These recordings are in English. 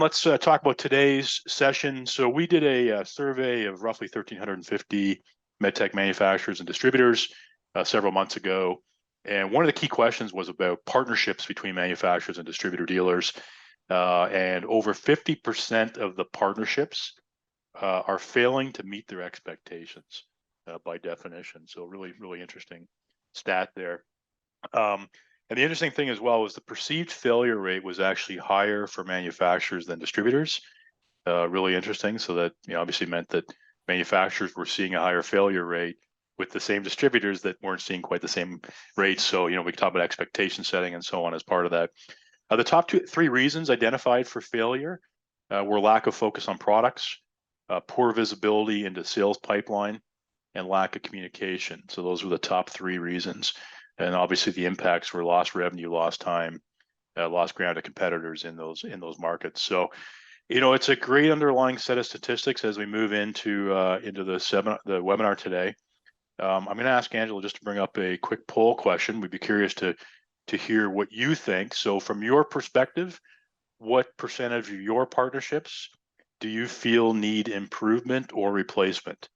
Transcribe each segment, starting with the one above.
Let's talk about today's session. So we did a survey of roughly 1,350 medtech manufacturers and distributors several months ago. And one of the key questions was about partnerships between manufacturers and distributor dealers. And over 50% of the partnerships are failing to meet their expectations by definition. So really, really interesting stat there. And the interesting thing as well was the perceived failure rate was actually higher for manufacturers than distributors. Really interesting. So that obviously meant that manufacturers were seeing a higher failure rate with the same distributors that weren't seeing quite the same rates. So we can talk about expectation setting and so on as part of that. The top three reasons identified for failure were lack of focus on products, poor visibility into sales pipeline, and lack of communication. So those were the top three reasons. And obviously the impacts were lost revenue, lost time, lost ground to competitors in those markets. So, it's a great underlying set of statistics as we move into the webinar today. I'm going to ask Angela just to bring up a quick poll question. We'd be curious to hear what you think. So from your perspective, what percentage of your partnerships do you feel need improvement or replacement?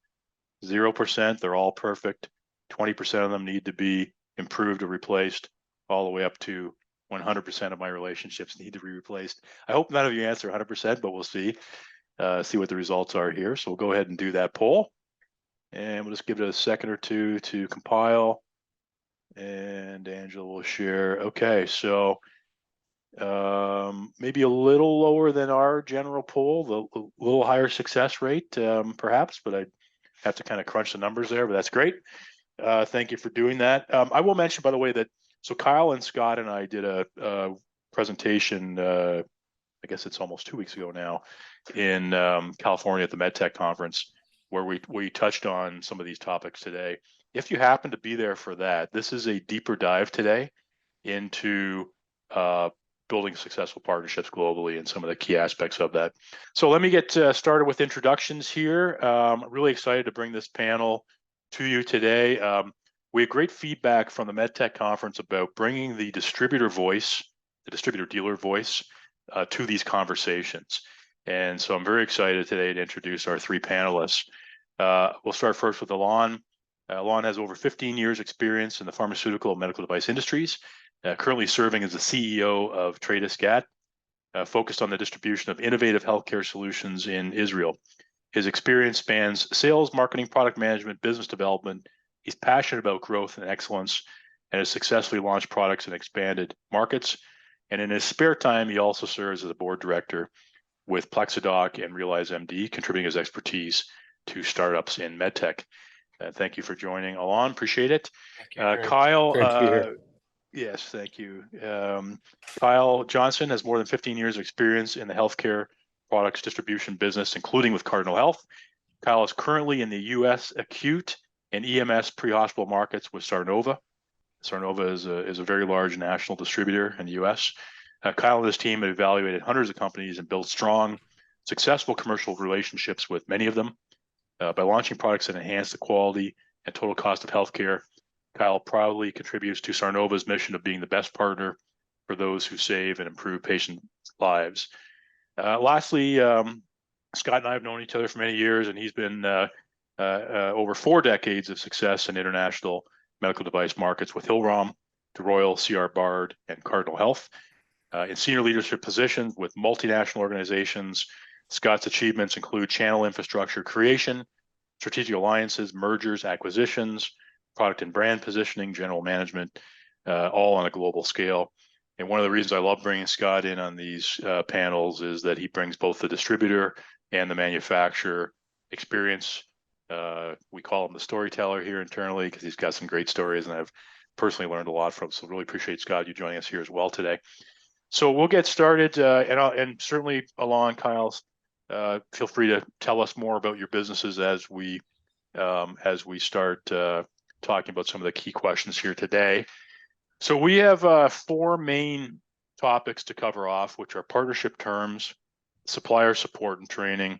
0%, they're all perfect. 20% of them need to be improved or replaced, all the way up to 100% of my relationships need to be replaced. I hope none of you answer 100%, but we'll see what the results are here. So we'll go ahead and do that poll, and we'll just give it a second or two to compile, and Angela will share. Okay, so maybe a little lower than our general poll, a little higher success rate, perhaps, but I have to kind of crunch the numbers there, but that's great. Thank you for doing that. I will mention, by the way, that so Kyle and Scott and I did a presentation, I guess it's almost 2 weeks ago now, in California at the Medtech conference, where we touched on some of these topics today. If you happen to be there for that, this is a deeper dive today into building successful partnerships globally and some of the key aspects of that. So let me get started with introductions here. I'm really excited to bring this panel to you today. We had great feedback from the Medtech conference about bringing the distributor voice, the distributor dealer voice, to these conversations. And so I'm very excited today to introduce our three panelists. We'll start first with Alon. Alon has over 15 years experience in the pharmaceutical and medical device industries, currently serving as the CEO of Tradescat, focused on the distribution of innovative healthcare solutions in Israel. His experience spans sales, marketing, product management, business development. He's passionate about growth and excellence and has successfully launched products in expanded markets. And in his spare time, he also serves as a board director with Plexidoc and Realize MD, contributing his expertise to startups in medtech. Thank you for joining, Alon. Appreciate it. Kyle, yes, thank you. Kyle Johnson has more than 15 years of experience in the healthcare products distribution business, including with Cardinal Health. Kyle is currently in the U.S. acute and EMS pre-hospital markets with Sarnova. Sarnova is a very large national distributor in the U.S. Kyle and his team have evaluated hundreds of companies and built strong, successful commercial relationships with many of them. By launching products that enhance the quality and total cost of healthcare, Kyle proudly contributes to Sarnova's mission of being the best partner for those who save and improve patient lives. Lastly, Scott and I have known each other for many years, and he's been over 4 decades of success in international medical device markets with Hillrom, DeRoyal, CR Bard, and Cardinal Health. In senior leadership positions with multinational organizations, Scott's achievements include channel infrastructure creation, strategic alliances, mergers, acquisitions, product and brand positioning, general management, all on a global scale. And one of the reasons I love bringing Scott in on these panels is that he brings both the distributor and the manufacturer experience. We call him the storyteller here internally because he's got some great stories, and I've personally learned a lot from. So really appreciate, Scott, you joining us here as well today. So we'll get started, and certainly Alon, Kyle, feel free to tell us more about your businesses as we start talking about some of the key questions here today. So we have 4 main topics to cover off, which are partnership terms, supplier support and training,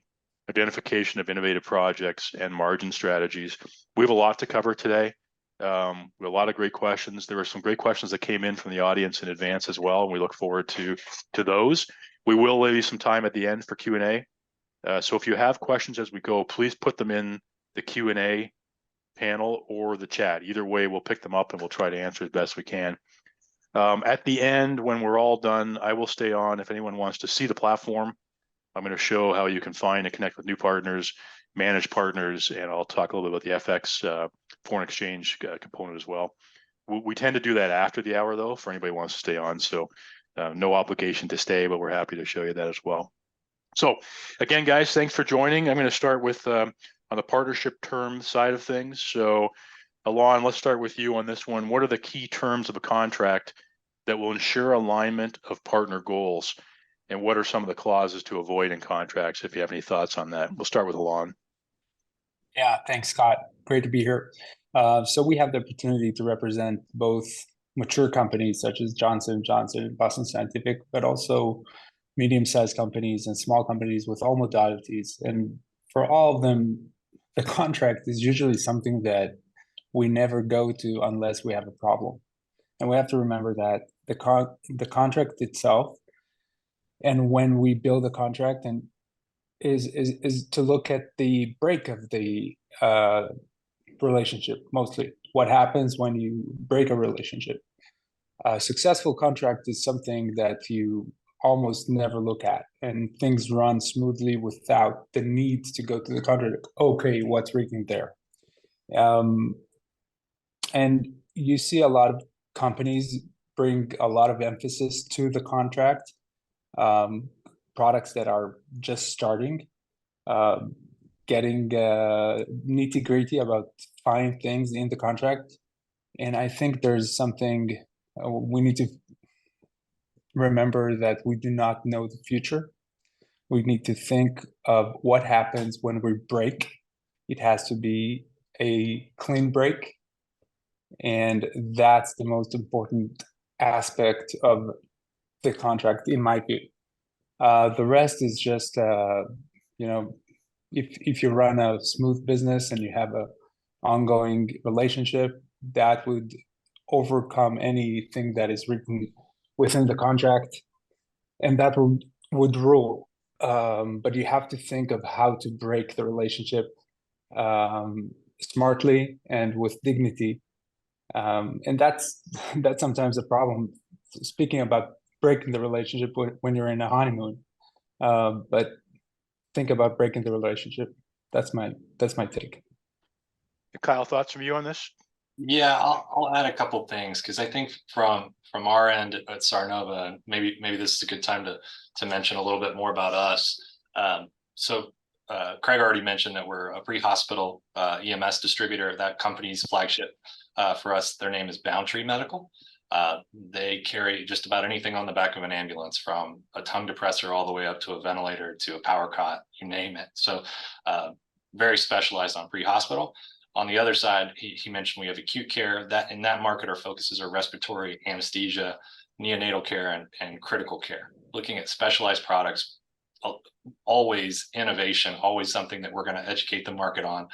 identification of innovative projects, and margin strategies. We have a lot to cover today. We have a lot of great questions. There were some great questions that came in from the audience in advance as well, and we look forward to those. We will leave some time at the end for Q&A. So if you have questions as we go, please put them in the Q&A panel or the chat. Either way, we'll pick them up and we'll try to answer as best we can. At the end, when we're all done, I will stay on if anyone wants to see the platform. I'm going to show how you can find and connect with new partners, manage partners, and I'll talk a little bit about the FX foreign exchange component as well. We tend to do that after the hour, though, for anybody who wants to stay on. So no obligation to stay, but we're happy to show you that as well. So again, guys, thanks for joining. I'm going to start with on the partnership term side of things. So Alon, let's start with you on this one. What are the key terms of a contract that will ensure alignment of partner goals? And what are some of the clauses to avoid in contracts, if you have any thoughts on that? We'll start with Alon. Yeah, thanks, Scott. Great to be here. So we have the opportunity to represent both mature companies such as Johnson & Johnson, Boston Scientific, but also medium-sized companies and small companies with all modalities. And for all of them, the contract is usually something that we never go to unless we have a problem. And we have to remember that the contract itself, and when we build a contract, and is to look at the break of the relationship, mostly. What happens when you break a relationship? A successful contract is something that you almost never look at, and things run smoothly without the need to go to the contract. Okay, what's breaking there? And you see a lot of companies bring a lot of emphasis to the contract. Products that are just starting, getting nitty-gritty about fine things in the contract. And I think there's something we need to remember, that we do not know the future. We need to think of what happens when we break. It has to be a clean break. And that's the most important aspect of the contract, in my view. The rest is just, if you run a smooth business and you have an ongoing relationship, that would overcome anything that is written within the contract, and that would rule. But you have to think of how to break the relationship smartly and with dignity. And that's sometimes a problem. Speaking about breaking the relationship when you're in a honeymoon, but think about breaking the relationship. That's my take. Kyle, thoughts from you on this? Yeah, I'll add a couple things, because I think from our end at Sarnova, maybe this is a good time to mention a little bit more about us. So Craig already mentioned that we're a pre-hospital EMS distributor. That company's flagship for us, their name is Boundtree Medical. They carry just about anything on the back of an ambulance, from a tongue depressor all the way up to a ventilator to a power cot, you name it. So very specialized on pre-hospital. On the other side, he mentioned we have acute care. That in that market, our focuses are respiratory, anesthesia, neonatal care, and critical care. Looking at specialized products, always innovation, always something that we're going to educate the market on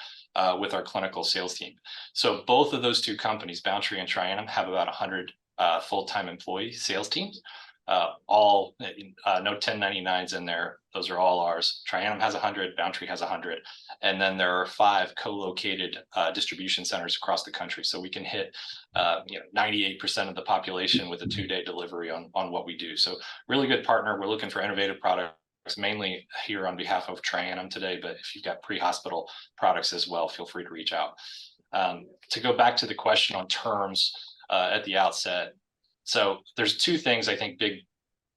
with our clinical sales team. So both of those two companies, Boundtree and Trianum, have about 100 full-time employee sales teams. All no 1099s in there. Those are all ours. Trianum has 100, Boundtree has 100, and then there are 5 co-located distribution centers across the country. So we can hit 98% of the population with a 2-day delivery on what we do. So really good partner. We're looking for innovative products, mainly here on behalf of Trianum today, but if you've got pre-hospital products as well, feel free to reach out. To go back to the question on terms at the outset, so there's 2 things I think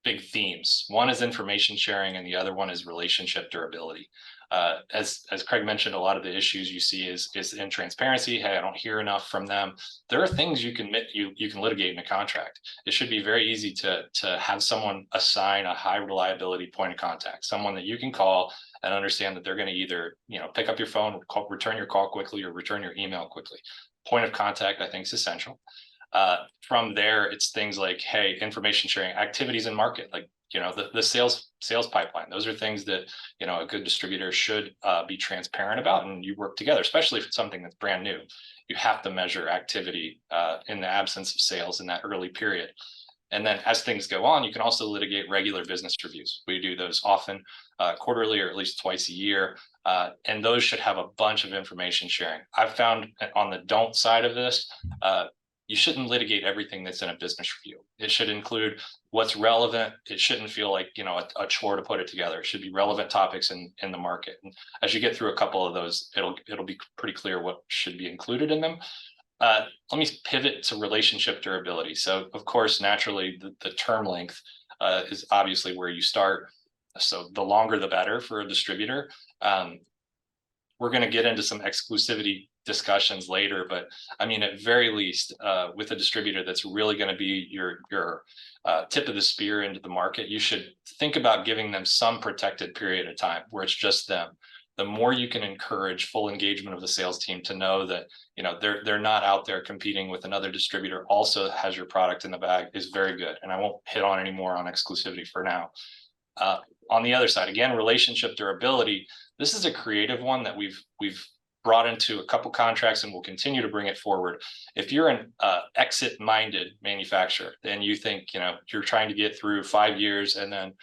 big themes. One is information sharing, and the other one is relationship durability. As Craig mentioned, a lot of the issues you see is in transparency. Hey, I don't hear enough from them. There are things you can litigate in a contract. It should be very easy to have someone assign a high reliability point of contact, someone that you can call and understand that they're going to either pick up your phone, return your call quickly, or return your email quickly. Point of contact, I think, is essential. From there, it's things like, hey, information sharing, activities in market, like the sales pipeline. Those are things that a good distributor should be transparent about, and you work together, especially if it's something that's brand new. You have to measure activity in the absence of sales in that early period. And then as things go on, you can also litigate regular business reviews. We do those often quarterly or at least twice a year. And those should have a bunch of information sharing. I've found on the don't side of this, you shouldn't litigate everything that's in a business review. It should include what's relevant. It shouldn't feel like, you know, a chore to put it together. It should be relevant topics in the market. And as you get through a couple of those, it'll be pretty clear what should be included in them. Let me pivot to relationship durability. So of course, naturally, the term length is obviously where you start. So the longer, the better for a distributor. We're going to get into some exclusivity discussions later, but I mean, at very least, with a distributor that's really going to be your tip of the spear into the market, you should think about giving them some protected period of time where it's just them. The more you can encourage full engagement of the sales team to know that, you know, they're not out there competing with another distributor also has your product in the bag is very good. And I won't hit on any more on exclusivity for now. On the other side, again, relationship durability. This is a creative one that we've brought into a couple contracts and we'll continue to bring it forward. If you're an exit-minded manufacturer, then you think, you know, you're trying to get through 5 years and then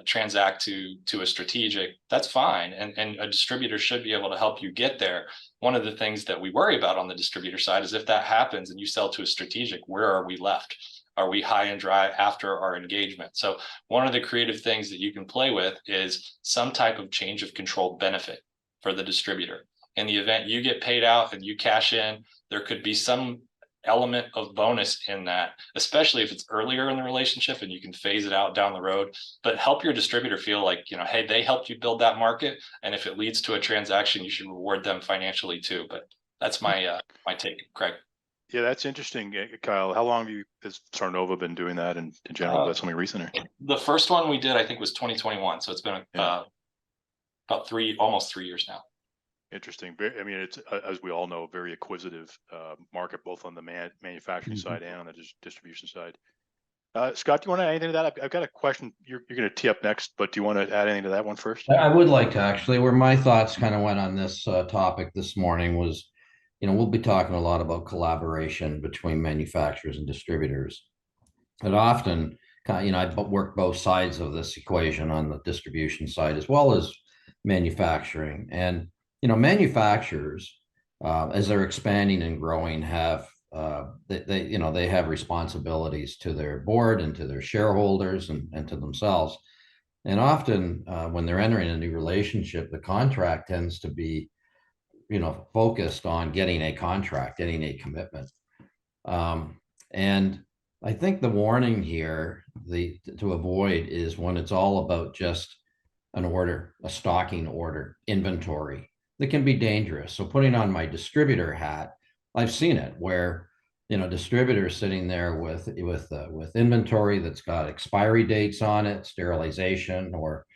transact to a strategic, that's fine. And a distributor should be able to help you get there. One of the things that we worry about on the distributor side is if that happens and you sell to a strategic, where are we left? Are we high and dry after our engagement? So one of the creative things that you can play with is some type of change of control benefit for the distributor. In the event you get paid out and you cash in, there could be some element of bonus in that, especially if it's earlier in the relationship and you can phase it out down the road. But help your distributor feel like, you know, hey, they helped you build that market. And if it leads to a transaction, you should reward them financially too. But that's my take, Craig. Yeah, that's interesting, Kyle. How long has Sarnova been doing that in general? That's something recent? The first one we did, I think, was 2021. So it's been about almost 3 years now. Interesting. I mean, it's, as we all know, a very acquisitive market, both on the manufacturing side and on the distribution side. Scott, do you want to add anything to that? I've got a question. You're going to tee up next, but do you want to add anything to that one first? I would like to actually, where my thoughts kind of went on this topic this morning was, you know, we'll be talking a lot about collaboration between manufacturers and distributors. And often, you know, I work both sides of this equation on the distribution side as well as manufacturing. And, you know, manufacturers, as they're expanding and growing, have they have responsibilities to their board and to their shareholders and to themselves. And often when they're entering a new relationship, the contract tends to be, you know, focused on getting a contract, getting a commitment. And I think the warning here to avoid is when it's all about just an order, a stocking order, inventory, that can be dangerous. So putting on my distributor hat, I've seen it where, you know, distributors sitting there with inventory that's got expiry dates on it, sterilization or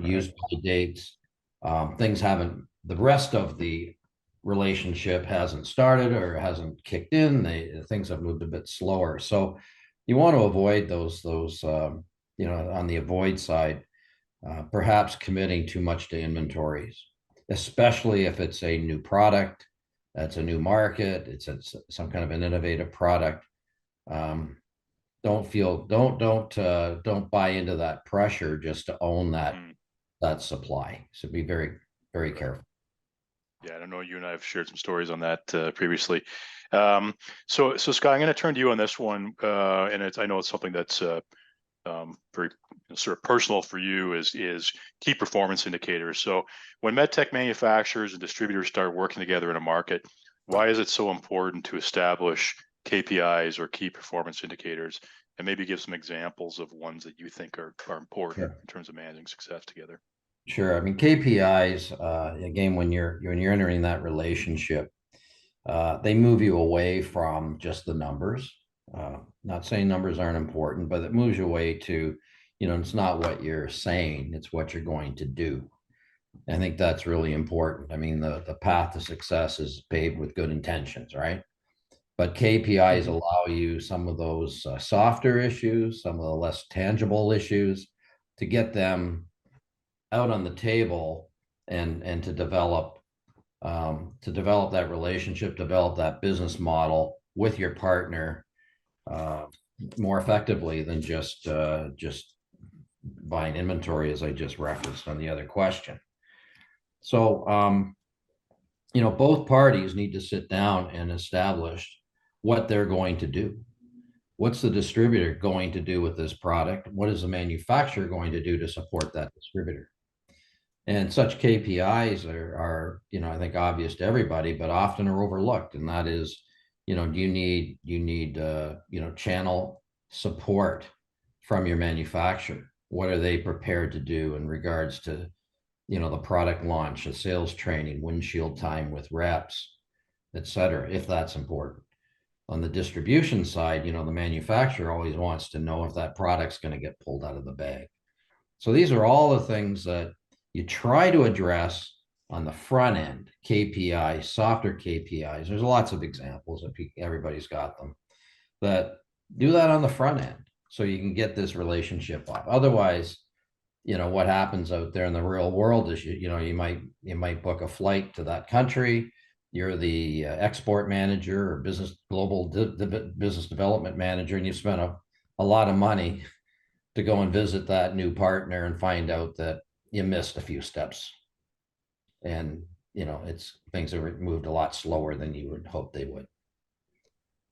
use by dates. Things haven't, the rest of the relationship hasn't started or hasn't kicked in. Things have moved a bit slower. So you want to avoid those you know, on the avoid side, perhaps committing too much to inventories, especially if it's a new product, that's a new market, it's some kind of an innovative product. Don't buy into that pressure just to own that supply. So be very, very careful. Yeah, I don't know. You and I have shared some stories on that previously. So Scott, I'm going to turn to you on this one, and I know it's something that's very sort of personal for you is key performance indicators. So when medtech manufacturers and distributors start working together in a market, why is it so important to establish KPIs or key performance indicators, and maybe give some examples of ones that you think are important in terms of managing success together? Sure. I mean, KPIs, again, when you're entering that relationship, they move you away from just the numbers. Not saying numbers aren't important, but it moves you away to, you know, it's not what you're saying, it's what you're going to do. I think that's really important. I mean, the path to success is paved with good intentions, right? But KPIs allow you some of those softer issues, some of the less tangible issues, to get them out on the table and to develop that relationship, develop that business model with your partner, more effectively than just buying inventory, as I just referenced on the other question. So, both parties need to sit down and establish what they're going to do. What's the distributor going to do with this product? What is the manufacturer going to do to support that distributor? And such KPIs are, I think obvious to everybody, but often are overlooked. And that is, do you need channel support from your manufacturer? What are they prepared to do in regards to, the product launch, the sales training, windshield time with reps, et cetera, if that's important. On the distribution side, the manufacturer always wants to know if that product's going to get pulled out of the bag. So these are all the things that you try to address on the front end, KPIs, softer KPIs. There's lots of examples, if everybody's got them, that do that on the front end so you can get this relationship up. Otherwise, what happens out there in the real world is you might book a flight to that country. You're the export manager or global business development manager, and you spent a lot of money to go and visit that new partner and find out that you missed a few steps. And, things have moved a lot slower than you would hope they would.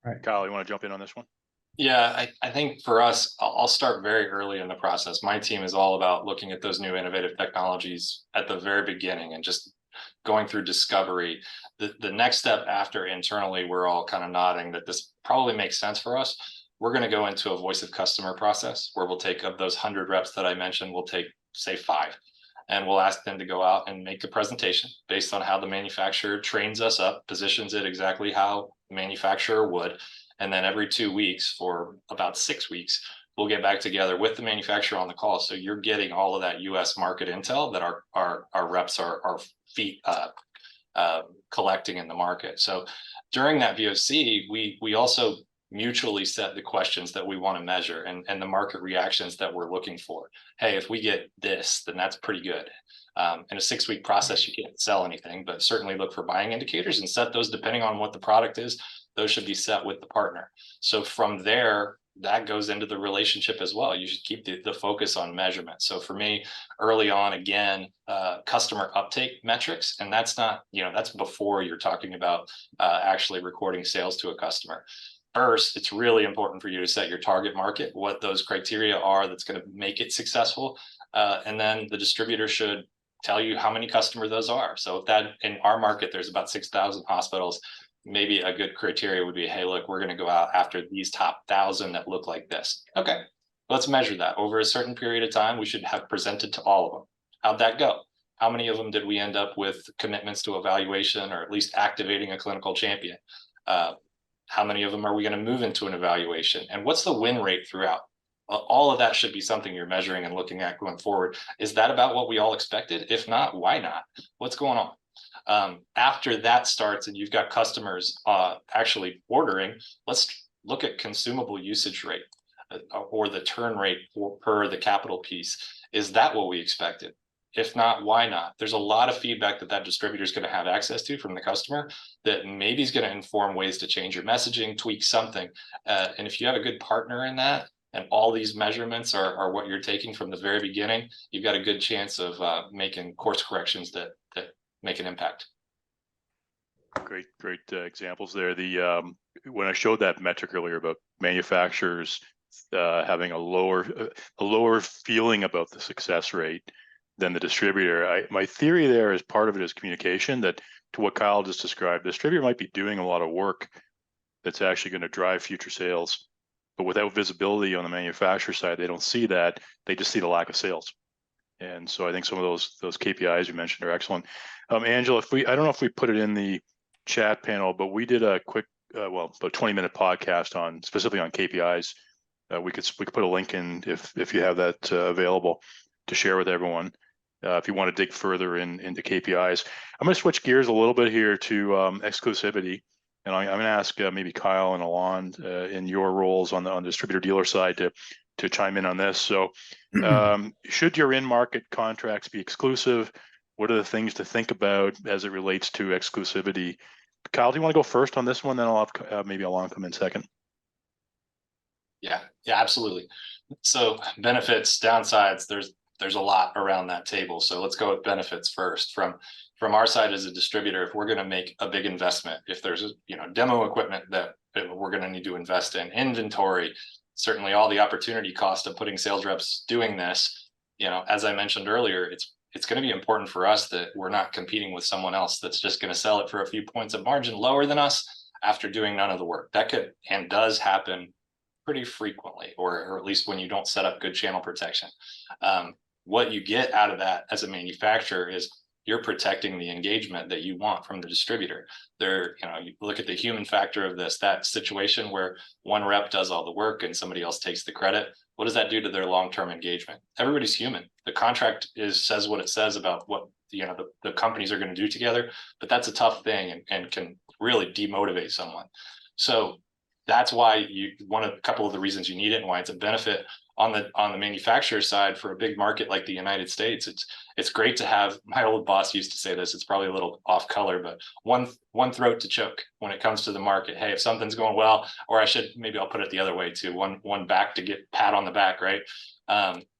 All right, Kyle, you want to jump in on this one? Yeah, I think for us, I'll start very early in the process. My team is all about looking at those new innovative technologies at the very beginning and just going through discovery. The next step after internally, we're all kind of nodding that this probably makes sense for us. We're going to go into a voice of customer process where we'll take of those 100 reps that I mentioned, we'll take, say, 5. And we'll ask them to go out and make a presentation based on how the manufacturer trains us up, positions it exactly how the manufacturer would. And then every 2 weeks for about 6 weeks, we'll get back together with the manufacturer on the call. So you're getting all of that US market intel that our reps are collecting in the market. So during that VOC, we also mutually set the questions that we want to measure and the market reactions that we're looking for. Hey, if we get this, then that's pretty good. In a 6-week process, you can't sell anything, but certainly look for buying indicators and set those depending on what the product is. Those should be set with the partner. So from there, that goes into the relationship as well. You should keep the focus on measurement. So for me, early on, again, customer uptake metrics, and that's not, that's before you're talking about actually recording sales to a customer. First, it's really important for you to set your target market, what those criteria are that's going to make it successful. And then the distributor should tell you how many customers those are. So if that in our market, there's about 6,000 hospitals, maybe a good criteria would be, hey, look, we're going to go out after these top 1,000 that look like this. Okay, let's measure that. Over a certain period of time, we should have presented to all of them. How'd that go? How many of them did we end up with commitments to evaluation or at least activating a clinical champion? How many of them are we going to move into an evaluation? And what's the win rate throughout? All of that should be something you're measuring and looking at going forward. Is that about what we all expected? If not, why not? What's going on? After that starts and you've got customers actually ordering, let's look at consumable usage rate or the turn rate per the capital piece. Is that what we expected? If not, why not? There's a lot of feedback that distributor is going to have access to from the customer that maybe is going to inform ways to change your messaging, tweak something. And if you have a good partner in that, and all these measurements are what you're taking from the very beginning, you've got a good chance of making course corrections that make an impact. Great examples there. When I showed that metric earlier about manufacturers having a lower feeling about the success rate than the distributor, my theory there is part of it is communication. That to what Kyle just described, the distributor might be doing a lot of work that's actually going to drive future sales, but without visibility on the manufacturer side, they don't see that. They just see the lack of sales. And so I think some of those KPIs you mentioned are excellent. Angela, I don't know if we put it in the chat panel, but we did a quick, about 20-minute podcast specifically on KPIs. We could put a link in if you have that available to share with everyone. If you want to dig further into KPIs, I'm going to switch gears a little bit here to exclusivity, and I'm going to ask maybe Kyle and Alon in your roles on the distributor dealer side to chime in on this. So, should your in-market contracts be exclusive? What are the things to think about as it relates to exclusivity? Kyle, do you want to go first on this one? Then I'll have maybe Alon come in second. Yeah, absolutely. So benefits, downsides, there's a lot around that table. So let's go with benefits first. From our side as a distributor, if we're going to make a big investment, if there's demo equipment that we're going to need to invest in, inventory, certainly all the opportunity cost of putting sales reps doing this, as I mentioned earlier, it's going to be important for us that we're not competing with someone else that's just going to sell it for a few points of margin lower than us after doing none of the work. That could and does happen pretty frequently, or at least when you don't set up good channel protection. What you get out of that as a manufacturer is you're protecting the engagement that you want from the distributor. You look at the human factor of this, that situation where one rep does all the work and somebody else takes the credit. What does that do to their long-term engagement? Everybody's human. The contract says what it says about what the companies are going to do together, but that's a tough thing and can really demotivate someone. So that's why a couple of the reasons you need it and why it's a benefit on the manufacturer side for a big market like the United States. It's great to have. My old boss used to say this. It's probably a little off color, but one throat to choke when it comes to the market. Hey, if something's going well, or I'll put it the other way too. One back to get pat on the back, right?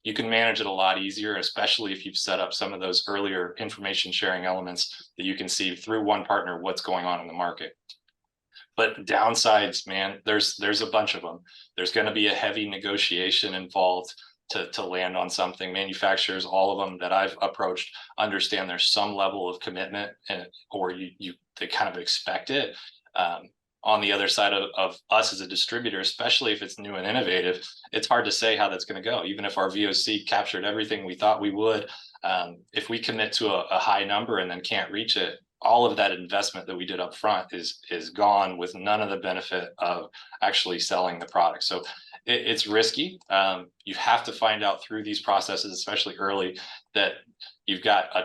You can manage it a lot easier, especially if you've set up some of those earlier information sharing elements that you can see through one partner what's going on in the market. But downsides, man, there's a bunch of them. There's going to be a heavy negotiation involved to land on something. Manufacturers, all of them that I've approached, understand there's some level of commitment, or they kind of expect it. On the other side of us as a distributor, especially if it's new and innovative, it's hard to say how that's going to go. Even if our VOC captured everything we thought we would, if we commit to a high number and then can't reach it, all of that investment that we did up front is gone with none of the benefit of actually selling the product. So it's risky. You have to find out through these processes, especially early, that you've got a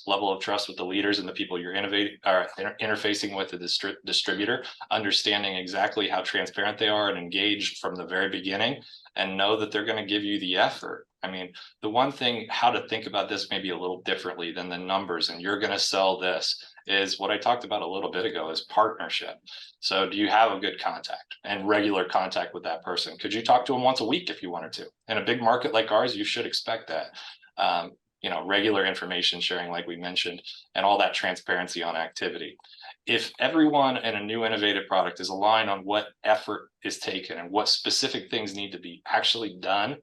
level of trust with the leaders and the people you're interfacing with the distributor, understanding exactly how transparent they are and engaged from the very beginning, and know that they're going to give you the effort. I mean, the one thing, how to think about this maybe a little differently than the numbers, and you're going to sell this, is what I talked about a little bit ago, is partnership. So do you have a good contact and regular contact with that person? Could you talk to them once a week if you wanted to? In a big market like ours, you should expect that. Regular information sharing, like we mentioned, and all that transparency on activity. If everyone in a new innovative product is aligned on what effort is taken and what specific things need to be actually done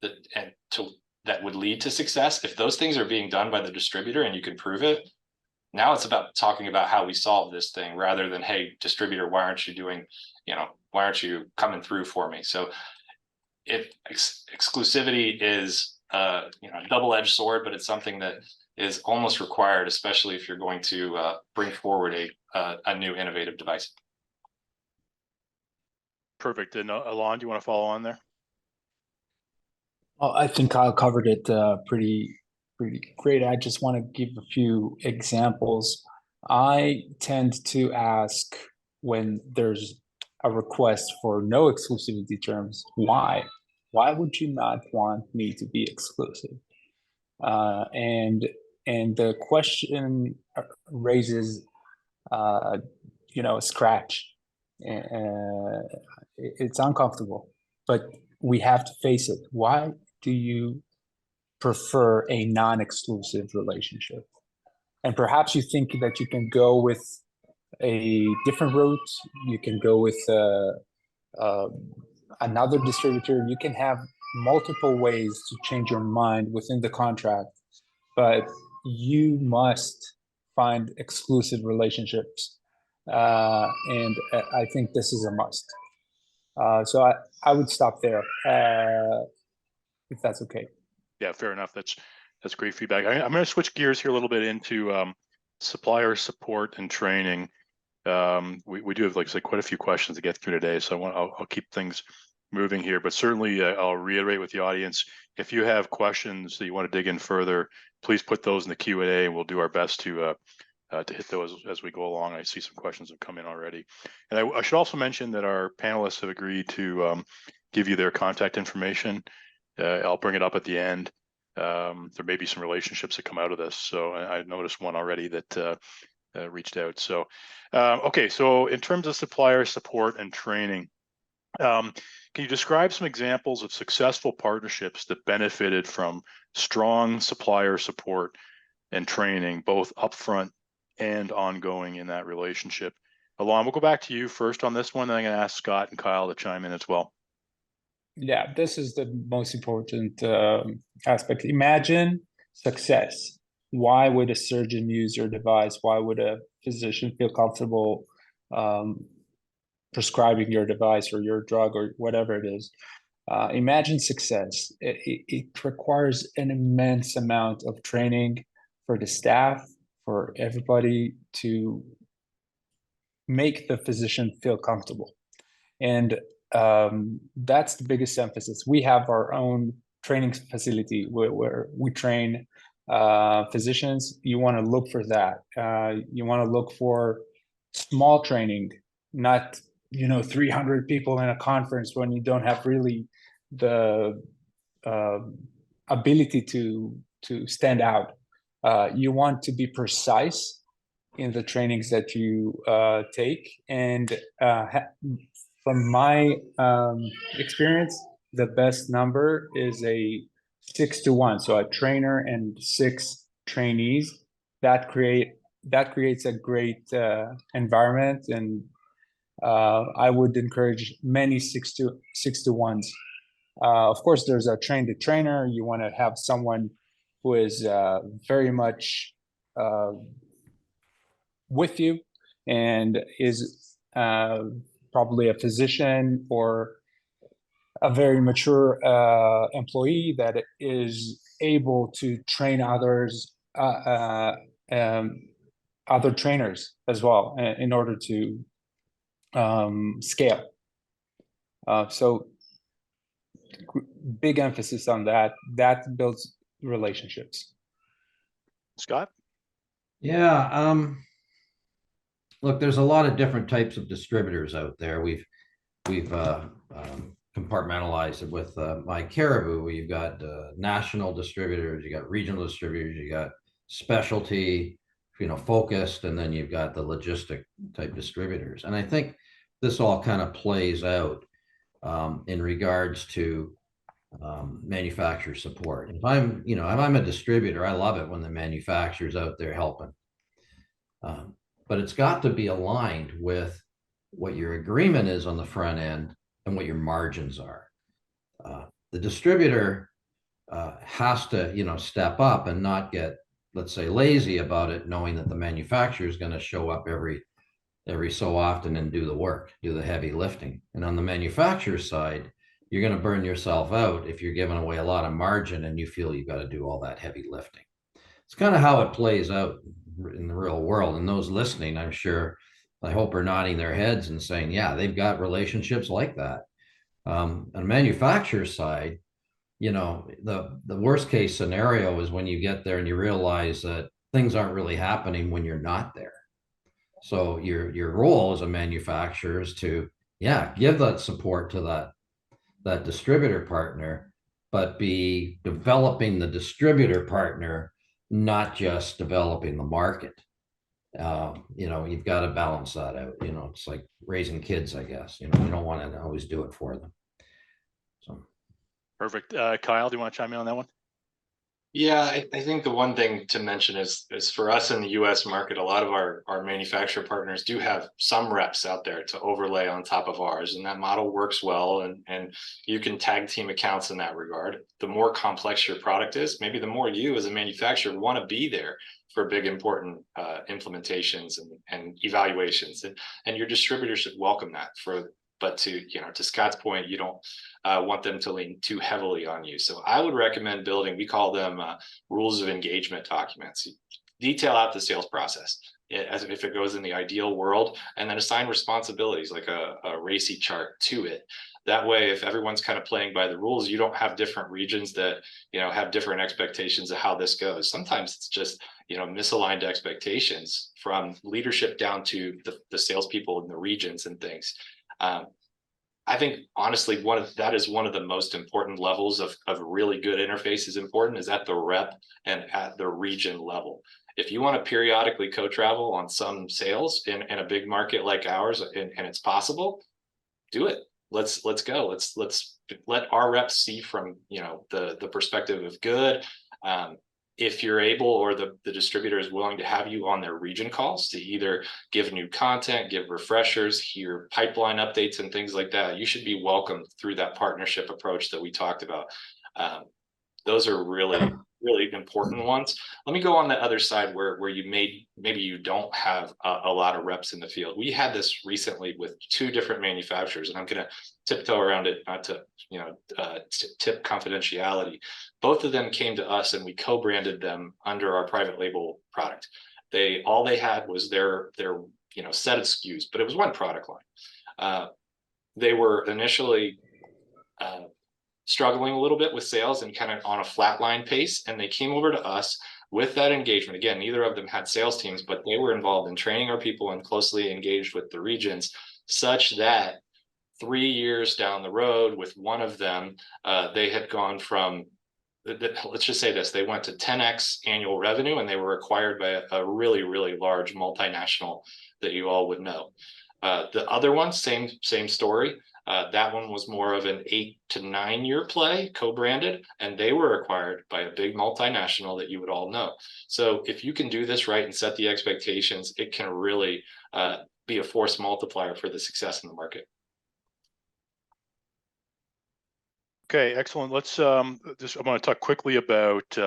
that would lead to success, if those things are being done by the distributor and you can prove it, now it's about talking about how we solve this thing rather than, hey, distributor, why aren't you coming through for me? So if exclusivity is a double-edged sword, but it's something that is almost required, especially if you're going to bring forward a new innovative device. Perfect. And Alon, do you want to follow on there? Well, I think Kyle covered it pretty great. I just want to give a few examples. I tend to ask when there's a request for no exclusivity terms, why? Why would you not want me to be exclusive? And the question raises, a scratch. It's uncomfortable, but we have to face it. Why do you prefer a non-exclusive relationship? And perhaps you think that you can go with a different route. You can go with another distributor. You can have multiple ways to change your mind within the contract, but you must find exclusive relationships. And I think this is a must. So I would stop there, if that's okay. Yeah, fair enough. That's great feedback. I'm going to switch gears here a little bit into supplier support and training. We do have, like I said, quite a few questions to get through today, so I'll keep things moving here. But certainly, I'll reiterate with the audience, if you have questions that you want to dig in further, please put those in the Q&A, and we'll do our best to hit those as we go along. I see some questions have come in already. And I should also mention that our panelists have agreed to give you their contact information. I'll bring it up at the end. There may be some relationships that come out of this. So I noticed one already that reached out. So, okay, so in terms of supplier support and training, Can you describe some examples of successful partnerships that benefited from strong supplier support and training, both upfront and ongoing in that relationship? Alon, we'll go back to you first on this one, then I'm going to ask Scott and Kyle to chime in as well. Yeah, this is the most important aspect. Imagine success. Why would a surgeon use your device? Why would a physician feel comfortable prescribing your device or your drug or whatever it is? Imagine success. It requires an immense amount of training for the staff, for everybody to make the physician feel comfortable. And that's the biggest emphasis. We have our own training facility where we train physicians. You want to look for that. You want to look for small training, not 300 people in a conference when you don't have really the ability to stand out. You want to be precise in the trainings that you take, and from my experience, the best number is a 6-to-1. So a trainer and 6 trainees. That creates a great environment, and I would encourage many 6-to-1s. Of course, there's a train-to-trainer. You want to have someone who is very much with you and is probably a physician or a very mature employee that is able to train other trainers as well in order to scale. So big emphasis on that. That builds relationships. Scott? Yeah. Look, there's a lot of different types of distributors out there. We've compartmentalized it with my Caribou, where you've got national distributors, you got regional distributors, you got specialty, focused, and then you've got the logistic type distributors. And I think this all kind of plays out in regards to manufacturer support. If I'm a distributor, I love it when the manufacturer's out there helping. But it's got to be aligned with what your agreement is on the front end and what your margins are. The distributor has to, step up and not get, let's say, lazy about it, knowing that the manufacturer is going to show up every so often and do the work, do the heavy lifting. And on the manufacturer side, you're going to burn yourself out if you're giving away a lot of margin and you feel you've got to do all that heavy lifting. It's kind of how it plays out in the real world. And those listening, I hope are nodding their heads and saying, yeah, they've got relationships like that. On the manufacturer side, the worst case scenario is when you get there and you realize that things aren't really happening when you're not there. So your role as a manufacturer is to, give that support to that distributor partner, but be developing the distributor partner, not just developing the market. You've got to balance that out. It's like raising kids, I guess. You don't want to always do it for them. So Perfect. Kyle, do you want to chime in on that one? Yeah, I think the one thing to mention is for us in the US market, a lot of our manufacturer partners do have some reps out there to overlay on top of ours, and that model works well, and you can tag team accounts in that regard. The more complex your product is, maybe the more you as a manufacturer want to be there for big important implementations and evaluations, and your distributor should welcome that. But to Scott's point, you don't want them to lean too heavily on you. So I would recommend building, we call them rules of engagement documents. Detail out the sales process as if it goes in the ideal world, and then assign responsibilities like a racy chart to it. That way, if everyone's kind of playing by the rules, you don't have different regions that have different expectations of how this goes. Sometimes it's just misaligned expectations from leadership down to the salespeople in the regions and things. I think honestly, that is one of the most important levels of really good interface is important, is at the rep and at the region level. If you want to periodically co-travel on some sales in a big market like ours, and it's possible, do it. let's go. Let's let our reps see from, you know, the perspective of good. If you're able, or the distributor is willing to have you on their region calls to either give new content, give refreshers, hear pipeline updates and things like that, you should be welcomed through that partnership approach that we talked about. Those are really important ones. Let me go on the other side where you maybe you don't have a lot of reps in the field. We had this recently with 2 different manufacturers, and I'm going to tiptoe around it, not to, you know, tip confidentiality. Both of them came to us and we co-branded them under our private label product. All they had was their you know, set of SKUs, but it was one product line. They were initially struggling a little bit with sales and kind of on a flatline pace. And they came over to us with that engagement. Again, neither of them had sales teams, but they were involved in training our people and closely engaged with the regions, such that 3 years down the road with one of them, they had gone from, let's just say this, they went to 10x annual revenue, and they were acquired by a really, really large multinational that you all would know. The other one, same story. That one was more of an 8 to 9 year play, co-branded, and they were acquired by a big multinational that you would all know. So if you can do this right and set the expectations, it can really be a force multiplier for the success in the market. Okay, excellent. Let's I want to talk quickly about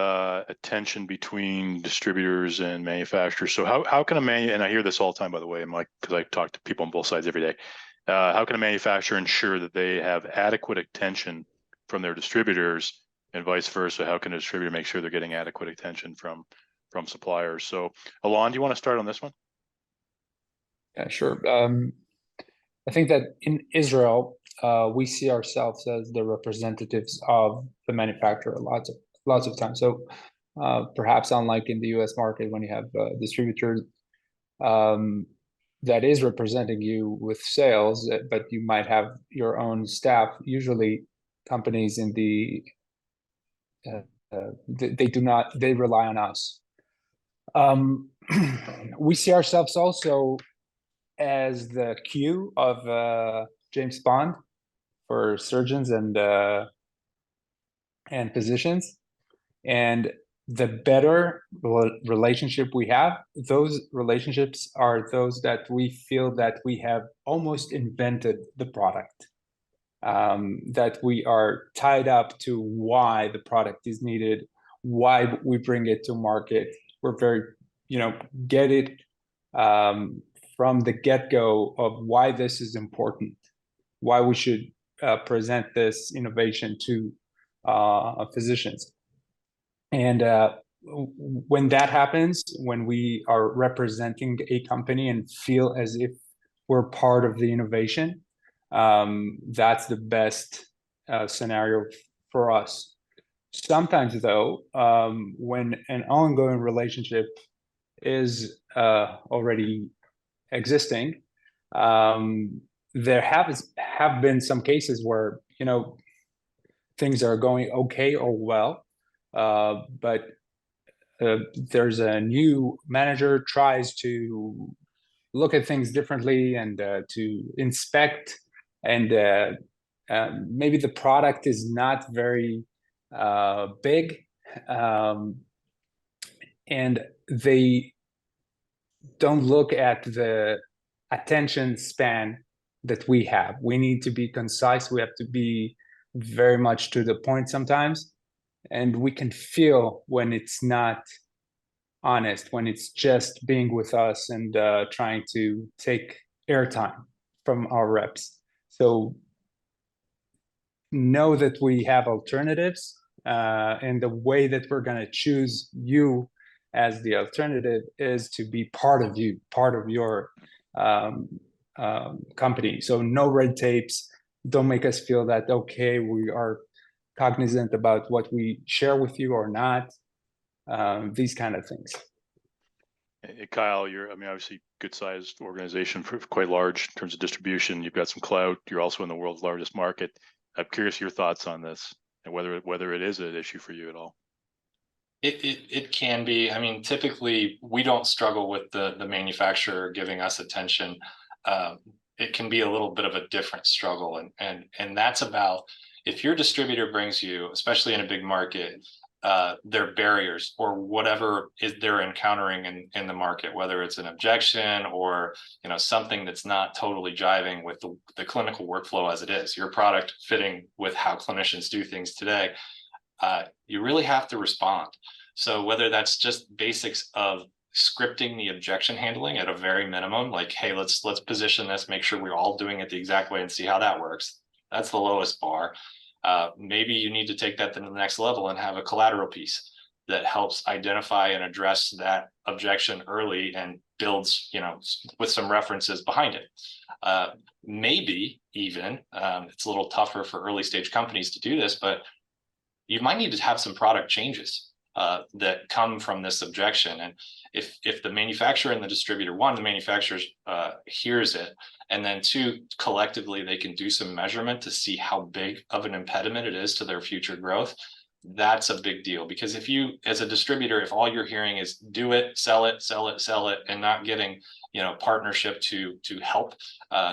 attention between distributors and manufacturers. So how can and I hear this all the time, by the way, I'm like, because I talk to people on both sides every day. How can a manufacturer ensure that they have adequate attention from their distributors, and vice versa? How can a distributor make sure they're getting adequate attention from suppliers? So, Alon, do you want to start on this one? Yeah, sure. I think that in Israel, we see ourselves as the representatives of the manufacturer lots of times. So perhaps unlike in the US market, when you have distributors that is representing you with sales, but you might have your own staff. Usually companies in the they rely on us. We see ourselves also as the Q of James Bond for surgeons and physicians. And the better relationship we have, those relationships are those that we feel that we have almost invented the product, that we are tied up to why the product is needed, why we bring it to market. We're very, get it from the get-go of why this is important, why we should present this innovation to physicians. And when that happens, when we are representing a company and feel as if we're part of the innovation, that's the best scenario for us. Sometimes, though, when an ongoing relationship is already existing, there have been some cases where things are going okay or well, but there's a new manager tries to look at things differently and to inspect, and maybe the product is not very big, and they don't look at the attention span that we have. We need to be concise. We have to be very much to the point sometimes. And we can feel when it's not honest, when it's just being with us and trying to take airtime from our reps. So know that we have alternatives, and the way that we're going to choose you as the alternative is to be part of you, part of your company. So no red tapes. Don't make us feel that, okay, we are cognizant about what we share with you or not, these kind of things. Hey, Kyle, you're, obviously good sized organization, quite large in terms of distribution. You've got some clout. You're also in the world's largest market. I'm curious your thoughts on this and whether it is an issue for you at all. It can be. Typically we don't struggle with the manufacturer giving us attention. it can be a little bit of a different struggle. And that's about, if your distributor brings you, especially in a big market, their barriers or whatever they're encountering in the market, whether it's an objection or, you know, something that's not totally jiving with the clinical workflow as it is, your product fitting with how clinicians do things today, you really have to respond. So whether that's just basics of scripting the objection handling at a very minimum, like, hey, let's position this, make sure we're all doing it the exact way and see how that works. That's the lowest bar. Maybe you need to take that to the next level and have a collateral piece that helps identify and address that objection early and builds, you know, with some references behind it. Maybe even, it's a little tougher for early stage companies to do this, but you might need to have some product changes that come from this objection. And if the manufacturer and the distributor, one, the manufacturer hears it, and then two, collectively they can do some measurement to see how big of an impediment it is to their future growth, that's a big deal. Because if you, as a distributor, if all you're hearing is do it, sell it, sell it, sell it, and not getting, you know, partnership to help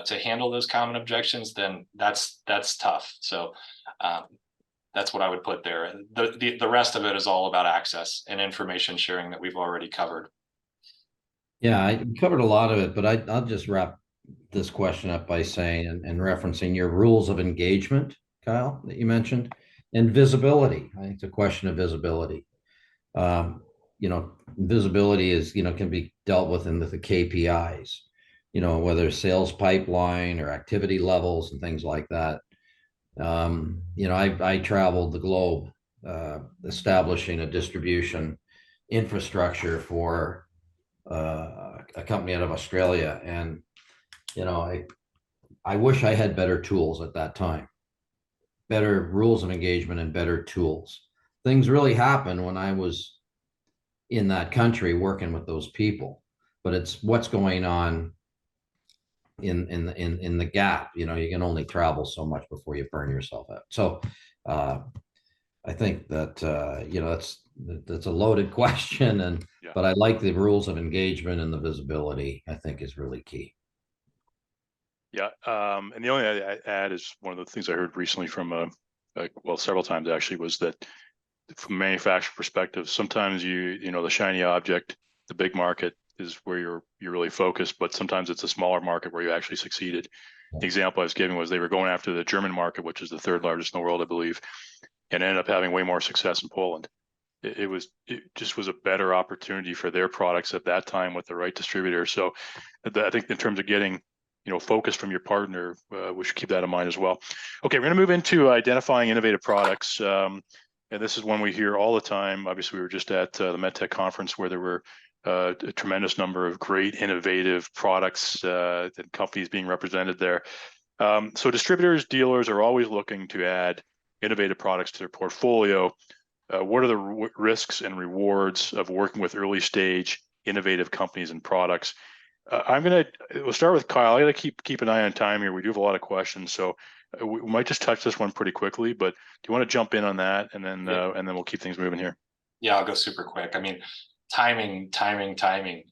to handle those common objections, then that's tough. So that's what I would put there. The rest of it is all about access and information sharing that we've already covered. Yeah, I covered a lot of it, but I'll just wrap this question up by saying and referencing your rules of engagement, Kyle, that you mentioned, and visibility. I think it's a question of visibility. You know, visibility is, you know, can be dealt with in the KPIs, you know, whether sales pipeline or activity levels and things like that. You know, I traveled the globe establishing a distribution infrastructure for a company out of Australia. And, you know, I wish I had better tools at that time, better rules of engagement and better tools. Things really happened when I was in that country working with those people, but it's what's going on in the gap. You know, you can only travel so much before you burn yourself out. So I think that you know, that's a loaded question, and yeah. But I like the rules of engagement, and the visibility I think is really key. Yeah, and the only thing I add is one of the things I heard recently from well, several times actually, was that from a manufacturer perspective, sometimes you know, the shiny object, the big market is where you're really focused, but sometimes it's a smaller market where you actually succeeded. The example I was giving was they were going after the German market, which is the third largest in the world, I believe, and ended up having way more success in Poland. It just was a better opportunity for their products at that time with the right distributor. So I think in terms of getting, you know, focus from your partner, we should keep that in mind as well. Okay, we're going to move into identifying innovative products. And this is one we hear all the time. Obviously, we were just at the Medtech conference where there were a tremendous number of great innovative products and companies being represented there. So distributors, dealers are always looking to add innovative products to their portfolio. What are the risks and rewards of working with early stage innovative companies and products? We'll start with Kyle. I got to keep an eye on time here. We do have a lot of questions, so we might just touch this one pretty quickly. But do you want to jump in on that, and then we'll keep things moving here? Yeah, I'll go super quick. I mean, timing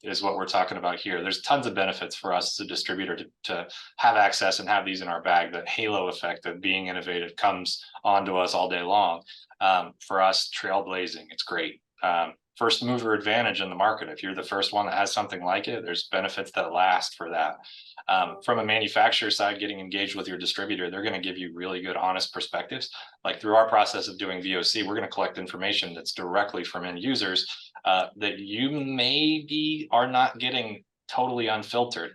is what we're talking about here. There's tons of benefits for us as a distributor to have access and have these in our bag. The halo effect of being innovative comes onto us all day long. For us, trailblazing, it's great. First mover advantage in the market. If you're the first one that has something like it, there's benefits that last for that. From a manufacturer side, getting engaged with your distributor, they're going to give you really good, honest perspectives. Like through our process of doing VOC, we're going to collect information that's directly from end users that you maybe are not getting totally unfiltered.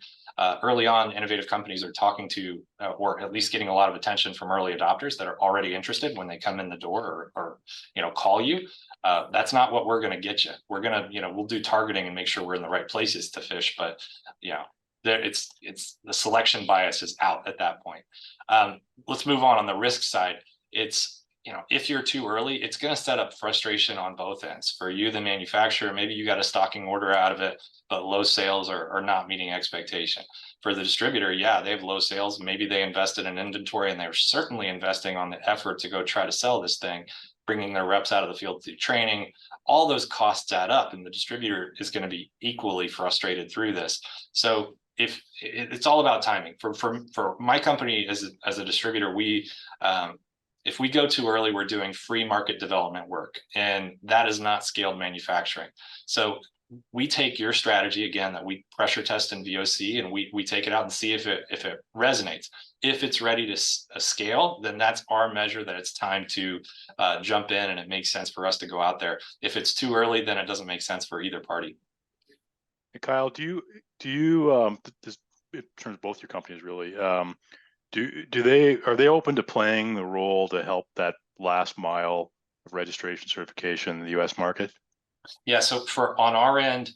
Early on, innovative companies are talking to, or at least getting a lot of attention from early adopters that are already interested when they come in the door or you know, call you. That's not what we're going to get you. We're going to, you know, we'll do targeting and make sure we're in the right places to fish, but you know, it's the selection bias is out at that point. Let's move on the risk side. It's, you know, if you're too early, it's going to set up frustration on both ends. For you, the manufacturer, maybe you got a stocking order out of it, but low sales are not meeting expectation. For the distributor, yeah, they have low sales. Maybe they invested in inventory, and they're certainly investing on the effort to go try to sell this thing, bringing their reps out of the field through training. All those costs add up, and the distributor is going to be equally frustrated through this. So it's all about timing. For my company as a distributor, if we go too early, we're doing free market development work, and that is not scaled manufacturing. So we take your strategy again that we pressure test in VOC, and we take it out and see if it resonates. If it's ready to scale, then that's our measure that it's time to jump in, and it makes sense for us to go out there. If it's too early, then it doesn't make sense for either party. Hey, Kyle, do you this, in terms of both your companies really, are they open to playing the role to help that last mile of registration certification in the U.S. market? Yeah, so on our end,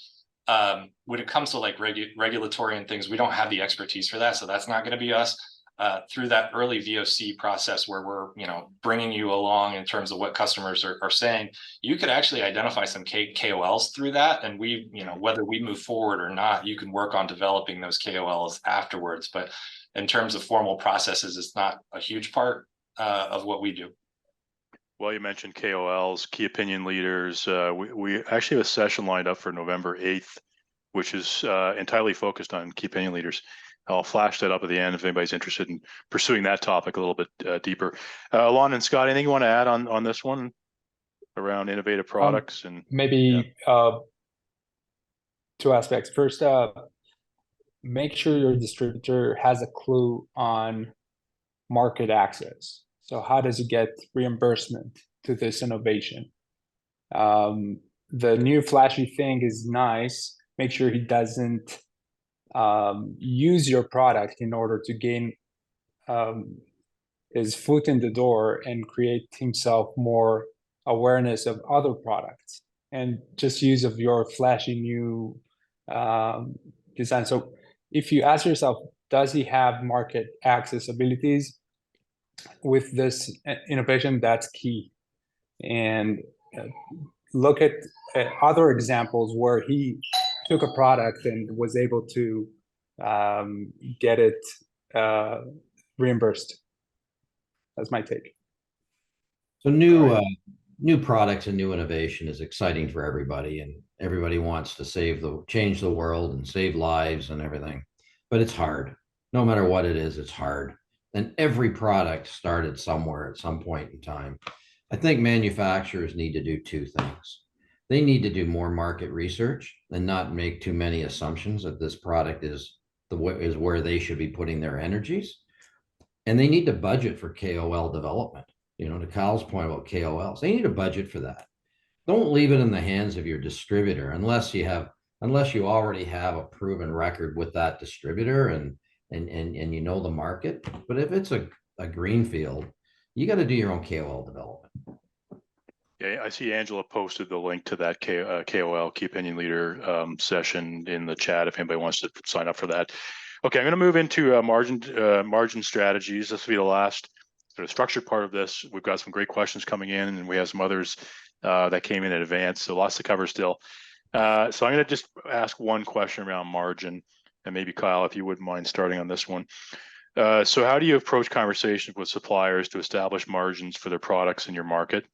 when it comes to like regulatory and things, we don't have the expertise for that, so that's not going to be us. Through that early VOC process where we're bringing you along in terms of what customers are saying, you could actually identify some KOLs through that, and we whether we move forward or not, you can work on developing those KOLs afterwards. But in terms of formal processes, it's not a huge part of what we do. Well, you mentioned KOLs, key opinion leaders. We actually have a session lined up for November 8th, which is entirely focused on key opinion leaders. I'll flash that up at the end if anybody's interested in pursuing that topic a little bit deeper. Alon and Scott, anything you want to add on this one around innovative products? And maybe two aspects. First, make sure your distributor has a clue on market access. So how does he get reimbursement to this innovation? The new flashy thing is nice. Make sure he doesn't use your product in order to gain his foot in the door and create himself more awareness of other products, and just use of your flashy new design. So if you ask yourself, does he have market access abilities with this innovation? That's key. And look at other examples where he took a product and was able to get it reimbursed. That's my take. So new products and new innovation is exciting for everybody, and everybody wants to change the world and save lives and everything, but it's hard. No matter what it is, it's hard. And every product started somewhere at some point in time. I think manufacturers need to do two things. They need to do more market research and not make too many assumptions that this product is where they should be putting their energies. And they need to budget for KOL development. To Kyle's point about KOLs, they need a budget for that. Don't leave it in the hands of your distributor unless you already have a proven record with that distributor and the market. But if it's a greenfield, you got to do your own KOL development. Yeah, I see Angela posted the link to that KOL, key opinion leader session in the chat if anybody wants to sign up for that. Okay, I'm going to move into margin strategies. This will be the last sort of structured part of this. We've got some great questions coming in, and we have some others that came in advance, so lots to cover still. So I'm going to just ask one question around margin, and maybe Kyle, if you wouldn't mind starting on this one. So how do you approach conversations with suppliers to establish margins for their products in your market?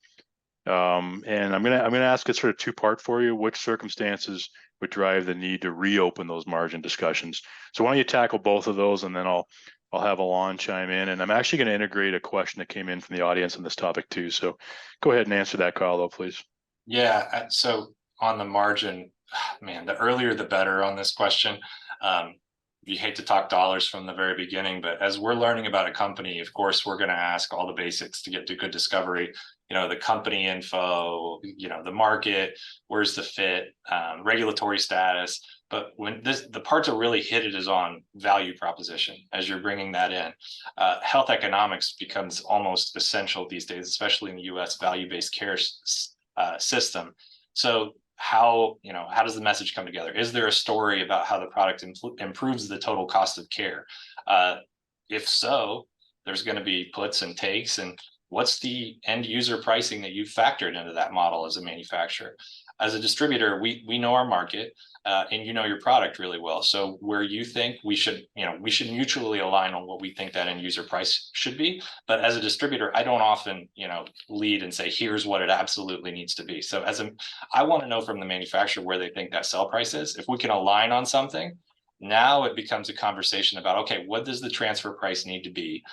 And I'm gonna ask it sort of two-part for you. Which circumstances would drive the need to reopen those margin discussions? So why don't you tackle both of those, and then I'll have Alon chime in. And I'm actually going to integrate a question that came in from the audience on this topic too. So go ahead and answer that, Kyle, though, please. Yeah. So on the margin, man, the earlier the better on this question. You hate to talk dollars from the very beginning, but as we're learning about a company, of course, we're going to ask all the basics to get to good discovery. The company info, the market, where's the fit, regulatory status. But when the part to really hit it is on value proposition as you're bringing that in. Health economics becomes almost essential these days, especially in the U.S. value-based care system. So how does the message come together? Is there a story about how the product improves the total cost of care? If so, there's going to be puts and takes, and what's the end user pricing that you've factored into that model as a manufacturer? As a distributor, we know our market, and your product really well. So where you think we should mutually align on what we think that end user price should be. But as a distributor, I don't often, lead and say, here's what it absolutely needs to be. So I want to know from the manufacturer where they think that sell price is. If we can align on something, Now it becomes a conversation about, okay, what does the transfer price need to be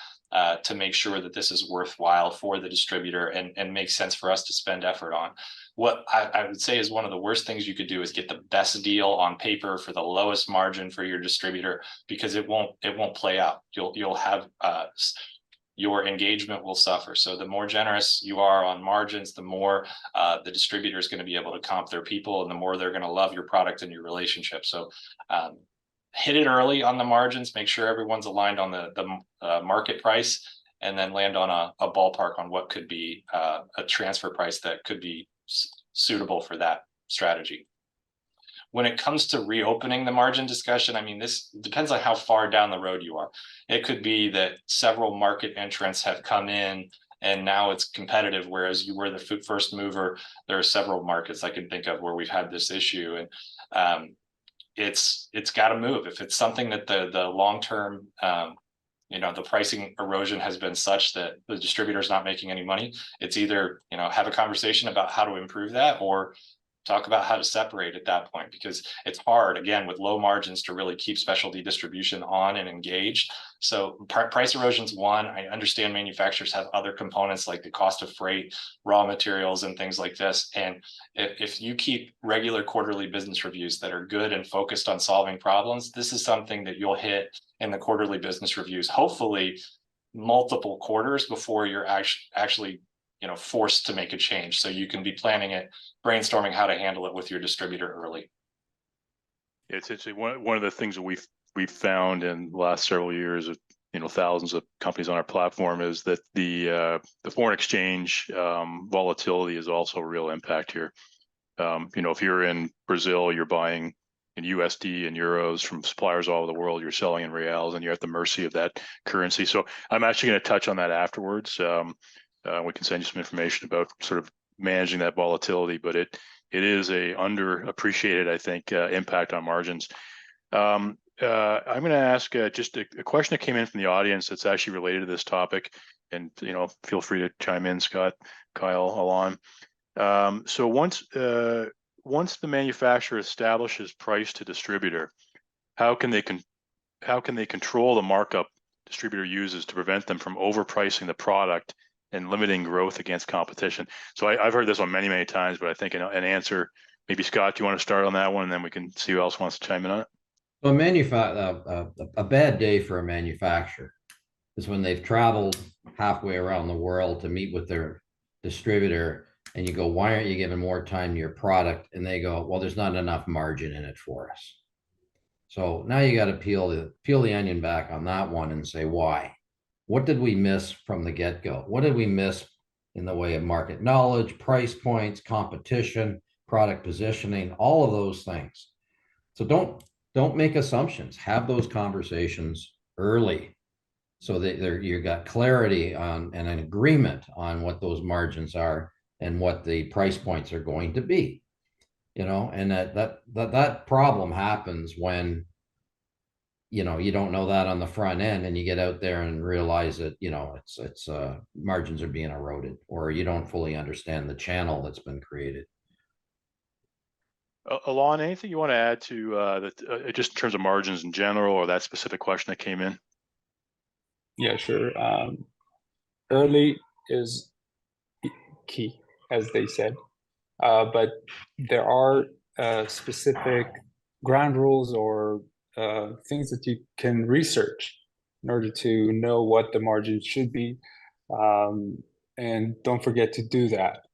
to make sure that this is worthwhile for the distributor and makes sense for us to spend effort on. What I would say is one of the worst things you could do is get the best deal on paper for the lowest margin for your distributor, because it won't play out. You'll have your engagement will suffer. So the more generous you are on margins, the more the distributor is going to be able to comp their people, and the more they're going to love your product and your relationship. So hit it early on the margins, make sure everyone's aligned on the market price, and then land on a ballpark on what could be a transfer price that could be suitable for that strategy. When it comes to reopening the margin discussion, I mean, this depends on how far down the road you are. It could be that several market entrants have come in and now it's competitive, whereas you were the first mover. There are several markets I can think of where we've had this issue, and it's got to move. If it's something that the long-term, the pricing erosion has been such that the distributor is not making any money, it's either, have a conversation about how to improve that, or talk about how to separate at that point, because it's hard, again, with low margins to really keep specialty distribution on and engaged. So price erosion's one. I understand manufacturers have other components like the cost of freight, raw materials, and things like this. And if you keep regular quarterly business reviews that are good and focused on solving problems, this is something that you'll hit in the quarterly business reviews, hopefully multiple quarters before you're actually forced to make a change. So you can be planning it, brainstorming how to handle it with your distributor early. It's one of the things that we've found in the last several years of thousands of companies on our platform is that the foreign exchange volatility is also a real impact here. If you're in Brazil, you're buying in USD and euros from suppliers all over the world, you're selling in reals, and you're at the mercy of that currency. So I'm actually going to touch on that afterwards. We can send you some information about sort of managing that volatility, but it is a underappreciated, I think, impact on margins. I'm going to ask just a question that came in from the audience that's actually related to this topic, and feel free to chime in, Scott, Kyle, Alon. So once the manufacturer establishes price to distributor, how can they control the markup distributor uses to prevent them from overpricing the product and limiting growth against competition? So I've heard this one many, many times, but I think an answer, maybe Scott, do you want to start on that one, and then we can see who else wants to chime in on it? Well, a bad day for a manufacturer is when they've traveled halfway around the world to meet with their distributor, and you go, why aren't you giving more time to your product? And they go, well, there's not enough margin in it for us. So now you got to peel the onion back on that one and say, why? What did we miss from the get-go? What did we miss in the way of market knowledge, price points, competition, product positioning, all of those things? So don't make assumptions. Have those conversations early so that you got clarity on and an agreement on what those margins are and what the price points are going to be. And that problem happens when you don't know that on the front end, and you get out there and realize that it's margins are being eroded, or you don't fully understand the channel that's been created. Alon, anything you want to add to that, just in terms of margins in general, or that specific question that came in? Yeah, sure. Early is key, as they said, but there are specific ground rules or things that you can research in order to know what the margin should be, and don't forget to do that.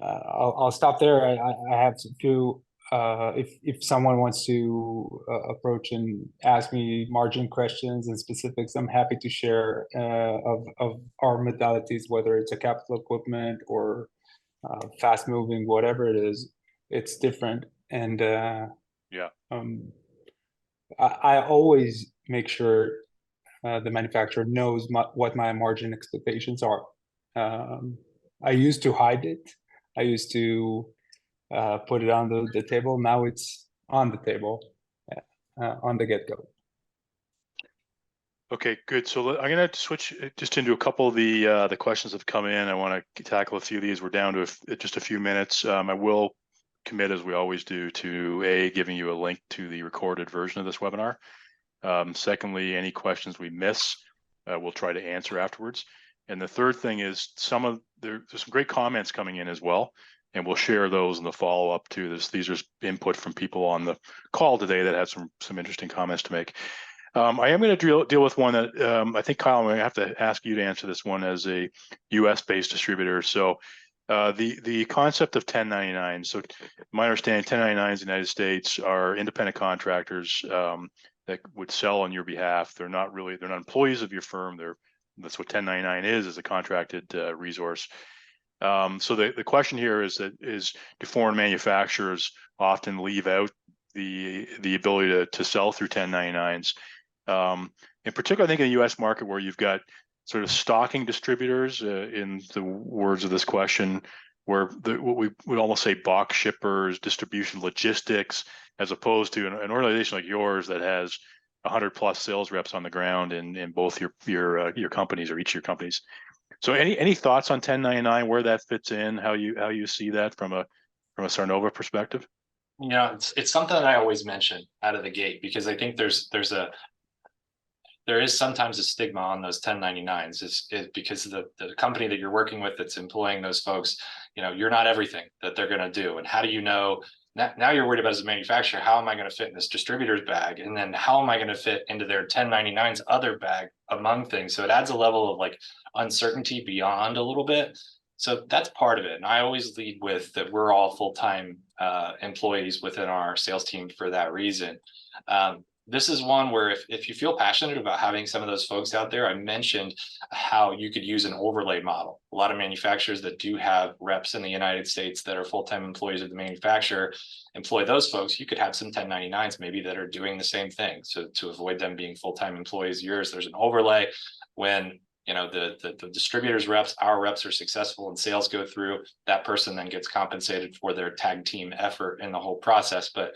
I'll stop there. I have a few. If someone wants to approach and ask me margin questions and specifics, I'm happy to share of our modalities, whether it's a capital equipment or fast moving, whatever it is, it's different. And I always make sure the manufacturer knows what my margin expectations are. I used to hide it. I used to put it on the table. Now it's on the table, on the get-go. Okay, good. So I'm going to switch just into a couple of the questions that have come in. I want to tackle a few of these. We're down to just a few minutes. I will commit, as we always do, to giving you a link to the recorded version of this webinar. Secondly, any questions we miss, we'll try to answer afterwards. And the third thing is there's some great comments coming in as well, and we'll share those in the follow-up to this. These are input from people on the call today that had some interesting comments to make. I am going to deal with one that I think, Kyle, I'm going to have to ask you to answer this one as a US-based distributor. So the concept of 1099. So my understanding, 1099s in the United States are independent contractors that would sell on your behalf. They're not employees of your firm. That's what 1099 is a contracted resource. So the question here is do foreign manufacturers often leave out the ability to sell through 1099s? In particular, I think in the U.S. market, where you've got sort of stocking distributors, in the words of this question, where what we would almost say box shippers, distribution logistics, as opposed to an organization like yours that has 100+ sales reps on the ground in both your companies, or each of your companies. So any thoughts on 1099, where that fits in, how you see that from a Sarnova perspective? You know, it's something that I always mention out of the gate, because I think there is sometimes a stigma on those 1099s is because the company that you're working with that's employing those folks, you know, you're not everything that they're going to do. And how do you know? Now you're worried about, as a manufacturer, how am I going to fit in this distributor's bag? And then how am I going to fit into their 1099's other bag among things? So it adds a level of like uncertainty beyond a little bit. So that's part of it. And I always lead with that we're all full-time employees within our sales team for that reason. This is one where if you feel passionate about having some of those folks out there, I mentioned how you could use an overlay model. A lot of manufacturers that do have reps in the United States that are full-time employees of the manufacturer employ those folks. You could have some 1099s maybe that are doing the same thing. So to avoid them being full-time employees of yours, there's an overlay. When you know the distributors reps, our reps are successful and sales go through, that person then gets compensated for their tag team effort in the whole process. But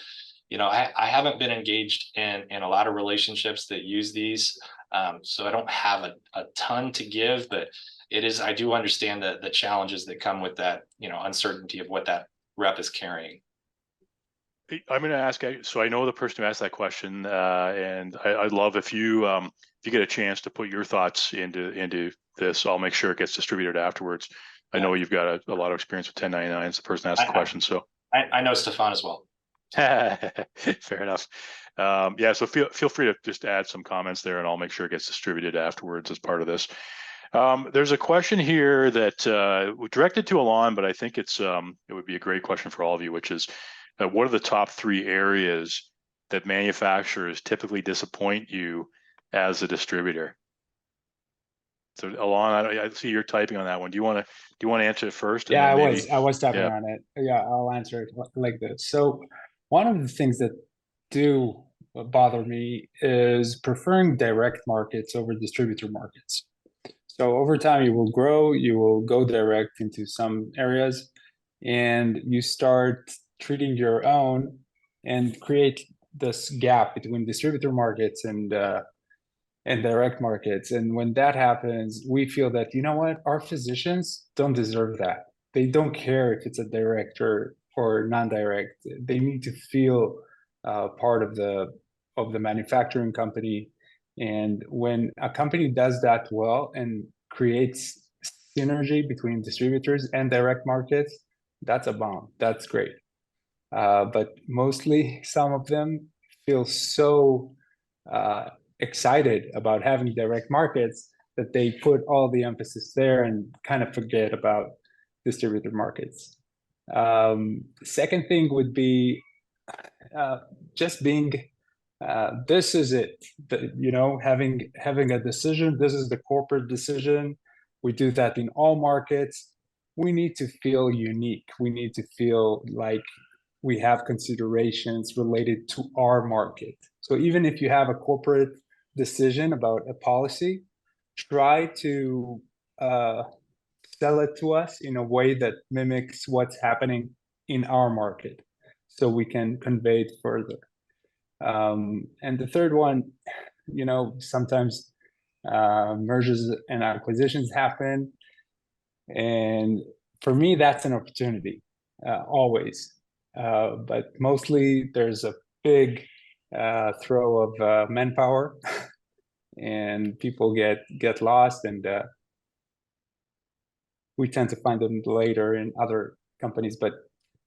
you know, I haven't been engaged in a lot of relationships that use these, so I don't have a ton to give. But I do understand the challenges that come with that, you know, uncertainty of what that rep is carrying. I'm going to ask. So I know the person who asked that question, and I'd love if you get a chance to put your thoughts into this. I'll make sure it gets distributed afterwards. I know you've got a lot of experience with 1099s. The person asked the question, so I know Stefan as well. Fair enough. Yeah, so feel free to just add some comments there, and I'll make sure it gets distributed afterwards as part of this. There's a question here that directed to Alon, but I think it would be a great question for all of you, which is, what are the top 3 areas that manufacturers typically disappoint you as a distributor? So Alon, I see you're typing on that one. Do you want to answer it first? Yeah, I was typing on it. Yeah, I'll answer it like this. So one of the things that do bother me is preferring direct markets over distributor markets. So over time, you will grow, you will go direct into some areas, and you start treating your own and create this gap between distributor markets and direct markets. And when that happens, we feel that, you know what, our physicians don't deserve that. They don't care if it's a direct or non-direct. They need to feel part of the manufacturing company. And when a company does that well and creates synergy between distributors and direct markets, that's a bomb. That's great. But mostly some of them feel so excited about having direct markets that they put all the emphasis there and kind of forget about distributor markets. Second thing would be just being this is it, you know, having a decision. This is the corporate decision. We do that in all markets. We need to feel unique. We need to feel like we have considerations related to our market. So even if you have a corporate decision about a policy, try to sell it to us in a way that mimics what's happening in our market, so we can convey it further. And the third one, you know, sometimes mergers and acquisitions happen, and for me, that's an opportunity, always. but mostly there's a big throw of manpower, and people get lost, and we tend to find them later in other companies, but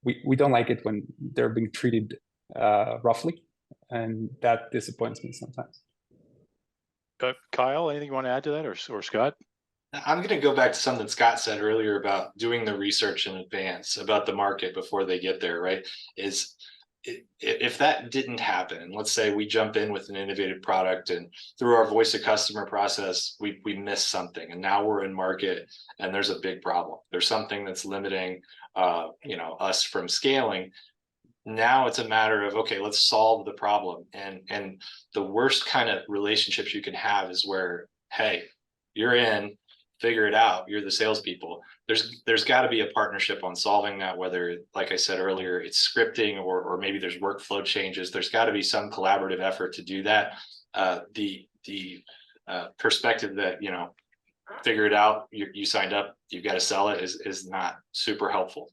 we don't like it when they're being treated roughly, and that disappoints me sometimes. Kyle, anything you want to add to that, or Scott? I'm going to go back to something Scott said earlier about doing the research in advance about the market before they get there, right? If that didn't happen, let's say we jump in with an innovative product and through our voice of customer process, we miss something, and now we're in market and there's a big problem. There's something that's limiting, us from scaling. Now it's a matter of, okay, let's solve the problem. And the worst kind of relationships you can have is where, hey, you're in, figure it out. You're the salespeople. There's got to be a partnership on solving that, whether, like I said earlier, it's scripting or maybe there's workflow changes. There's got to be some collaborative effort to do that. The perspective that, figure it out, you signed up, you've got to sell it is not super helpful.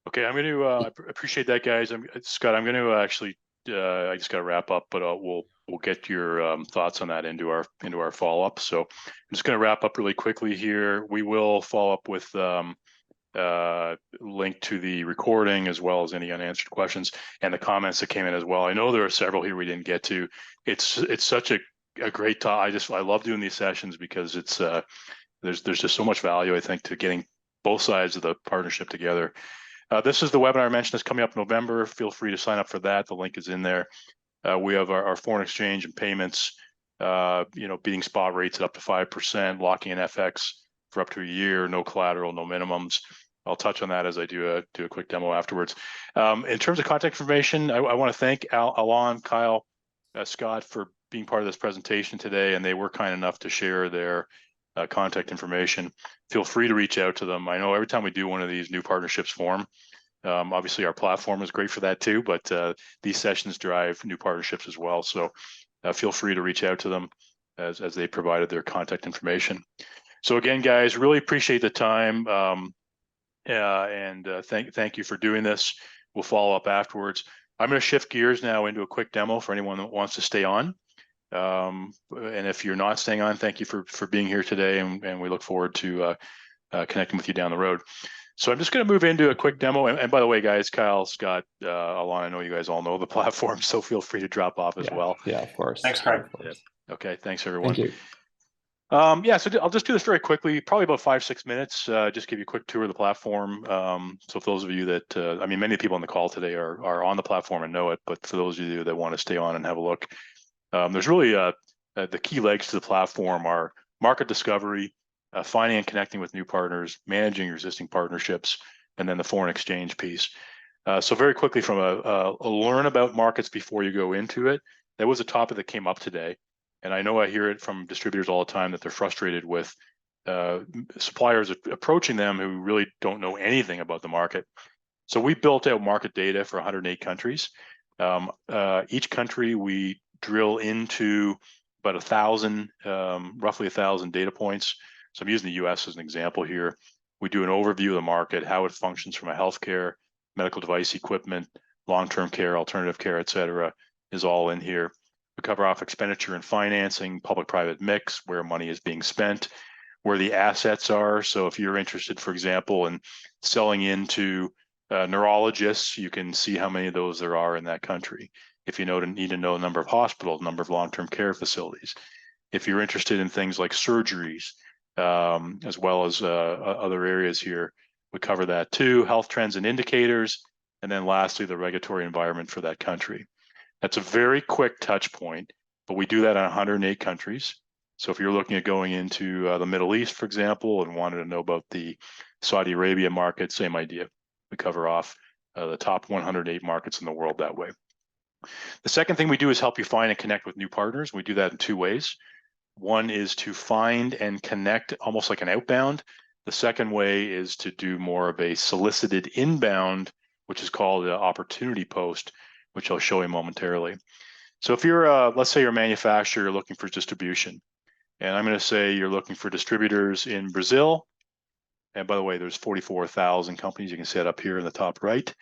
Okay, I'm going to appreciate that, guys. Scott, I'm going to actually I just got to wrap up, but we'll get your thoughts on that into our follow up. So I'm just going to wrap up really quickly here. We will follow up with link to the recording as well as any unanswered questions and the comments that came in as well. I know there are several here we didn't get to. It's such a great talk. I love doing these sessions because it's there's just so much value, I think, to getting both sides of the partnership together. This is the webinar I mentioned is coming up in November. Feel free to sign up for that. The link is in there. We have our foreign exchange and payments, beating spot rates at up to 5%, locking in FX for up to a year, no collateral, no minimums. I'll touch on that as I do a quick demo afterwards. In terms of contact information, I want to thank Alon, Kyle, Scott for being part of this presentation today, and they were kind enough to share their contact information. Feel free to reach out to them. I know every time we do one of these new partnerships form, obviously our platform is great for that too, but these sessions drive new partnerships as well. So feel free to reach out to them as they provided their contact information. So again, guys, really appreciate the time, and thank you for doing this. We'll follow up afterwards. I'm going to shift gears now into a quick demo for anyone that wants to stay on. And if you're not staying on, thank you for being here today, and we look forward to connecting with you down the road. So I'm just going to move into a quick demo. And by the way, guys, Kyle, Scott, Alon, I know you guys all know the platform, so feel free to drop off as well. Yeah, of course. Thanks, Craig. Yeah. Okay, thanks everyone. Thank you. So I'll just do this very quickly, probably about 5-6 minutes, just give you a quick tour of the platform. So for those of you that, many people on the call today are on the platform and know it, but for those of you that want to stay on and have a look, there's really the key legs to the platform are market discovery, finding and connecting with new partners, managing your existing partnerships, and then the foreign exchange piece. So very quickly from a learn about markets before you go into it, that was a topic that came up today. And I know I hear it from distributors all the time that they're frustrated with suppliers approaching them who really don't know anything about the market. So we built out market data for 108 countries. Each country we drill into about 1,000, roughly 1,000 data points. So I'm using the US as an example here. We do an overview of the market, how it functions from a healthcare, medical device equipment, long-term care, alternative care, et cetera, is all in here. We cover off expenditure and financing, public-private mix, where money is being spent, where the assets are. So if you're interested, for example, in selling into neurologists, you can see how many of those there are in that country. If you need to know the number of hospitals, number of long-term care facilities. If you're interested in things like surgeries, as well as other areas here, we cover that too, health trends and indicators, and then lastly, the regulatory environment for that country. That's a very quick touch point, but we do that in 108 countries. So if you're looking at going into the Middle East, for example, and wanted to know about the Saudi Arabia market, same idea. We cover off the top 108 markets in the world that way. The second thing we do is help you find and connect with new partners. We do that in 2 ways. One is to find and connect almost like an outbound. The second way is to do more of a solicited inbound, which is called an opportunity post, which I'll show you momentarily. So if you're, let's say you're a manufacturer, you're looking for distribution, and I'm going to say you're looking for distributors in Brazil, And by the way, there's 44,000 companies you can set up here in the top right.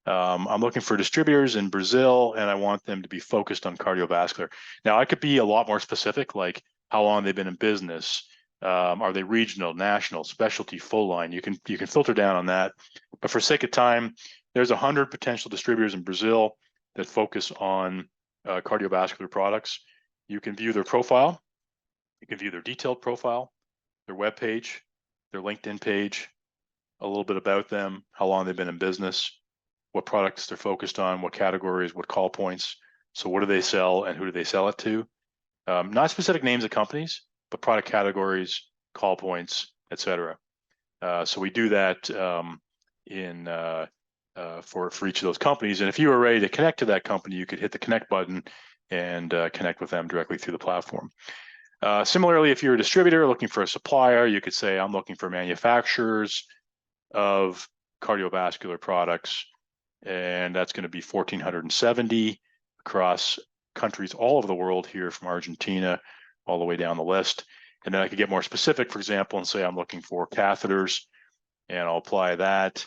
I'm looking for distributors in Brazil, and I want them to be focused on cardiovascular. Now, I could be a lot more specific, like how long they've been in business. Are they regional, national, specialty, full line? You can filter down on that. But for sake of time, there's 100 potential distributors in Brazil that focus on cardiovascular products. You can view their profile. You can view their detailed profile, their web page, their LinkedIn page, a little bit about them, how long they've been in business, what products they're focused on, what categories, what call points. So what do they sell and who do they sell it to? Not specific names of companies, but product categories, call points, etc. So we do that for each of those companies. And if you were ready to connect to that company, you could hit the connect button and connect with them directly through the platform. Similarly, if you're a distributor looking for a supplier, you could say, I'm looking for manufacturers of cardiovascular products, and that's going to be 1,470 across countries all over the world here from Argentina all the way down the list. And then I could get more specific, for example, and say I'm looking for catheters, and I'll apply that.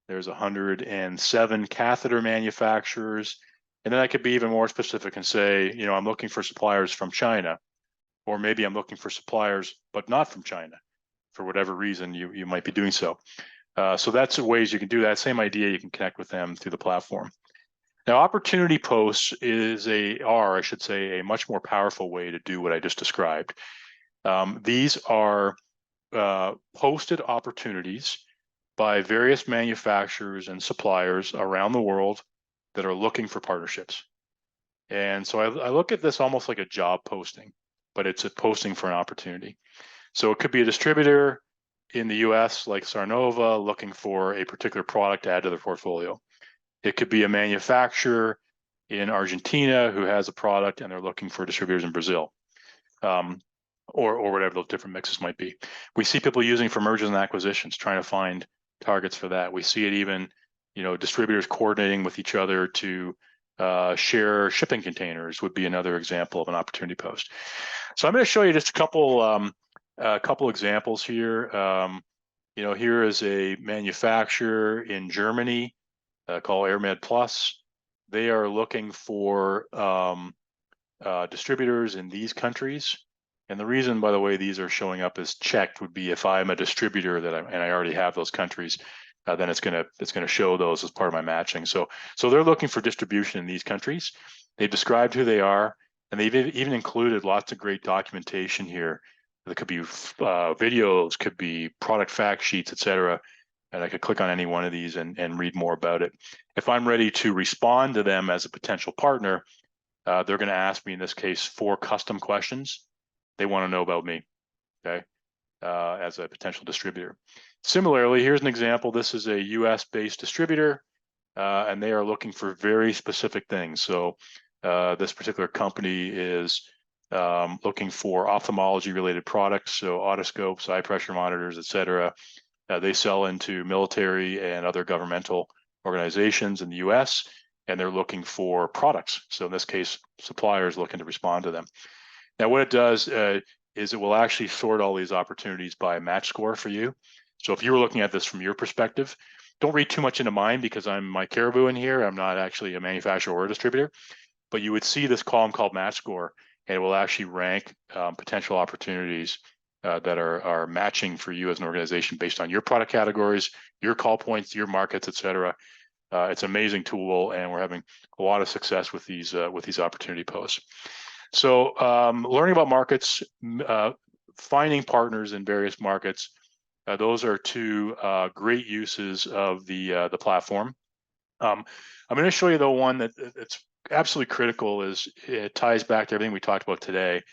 There's 107 catheter manufacturers. And then I could be even more specific and say, you know, I'm looking for suppliers from China, or maybe I'm looking for suppliers, but not from China. For whatever reason, you might be doing so. So that's ways you can do that. Same idea, you can connect with them through the platform. Now, opportunity posts are, I should say, a much more powerful way to do what I just described. These are posted opportunities by various manufacturers and suppliers around the world that are looking for partnerships. And so I look at this almost like a job posting, but it's a posting for an opportunity. So it could be a distributor in the US like Sarnova looking for a particular product to add to their portfolio. It could be a manufacturer in Argentina who has a product and they're looking for distributors in Brazil, or whatever those different mixes might be. We see people using for mergers and acquisitions, trying to find targets for that. We see it even, you know, distributors coordinating with each other to share shipping containers would be another example of an opportunity post. So I'm going to show you just a couple examples here. You know, here is a manufacturer in Germany called AirMed Plus. They are looking for distributors in these countries. And the reason, by the way, these are showing up as checked would be if I'm a distributor and I already have those countries, then it's gonna show those as part of my matching. So they're looking for distribution in these countries. They've described who they are, and they've even included lots of great documentation here. There could be videos, could be product fact sheets, etc. And I could click on any one of these and read more about it. If I'm ready to respond to them as a potential partner, they're going to ask me, in this case, 4 custom questions. They want to know about me, okay, as a potential distributor. Similarly, here's an example. This is a US-based distributor, and they are looking for very specific things. So this particular company is looking for ophthalmology-related products, so otoscopes, eye pressure monitors, etc. They sell into military and other governmental organizations in the US, and they're looking for products. So in this case, suppliers looking to respond to them. Now, what it does is it will actually sort all these opportunities by match score for you. So if you were looking at this from your perspective, don't read too much into mine because I'm my caribou in here. I'm not actually a manufacturer or a distributor, but you would see this column called match score, and it will actually rank potential opportunities that are matching for you as an organization based on your product categories, your call points, your markets, etc. It's an amazing tool, and we're having a lot of success with these opportunity posts. So learning about markets, finding partners in various markets, those are 2 great uses of the platform. I'm going to show you the one that's absolutely critical. Is it ties back to everything we talked about today,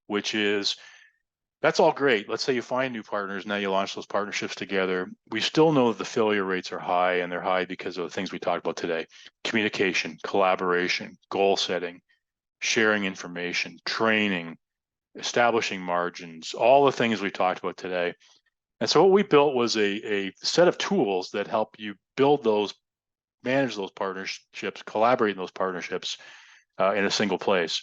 which is that's all great. Let's say you find new partners, now you launch those partnerships together. We still know that the failure rates are high, and they're high because of the things we talked about today: communication, collaboration, goal setting, sharing information, training, establishing margins, all the things we talked about today. And so what we built was a set of tools that help you build those, manage those partnerships, collaborate in those partnerships in a single place.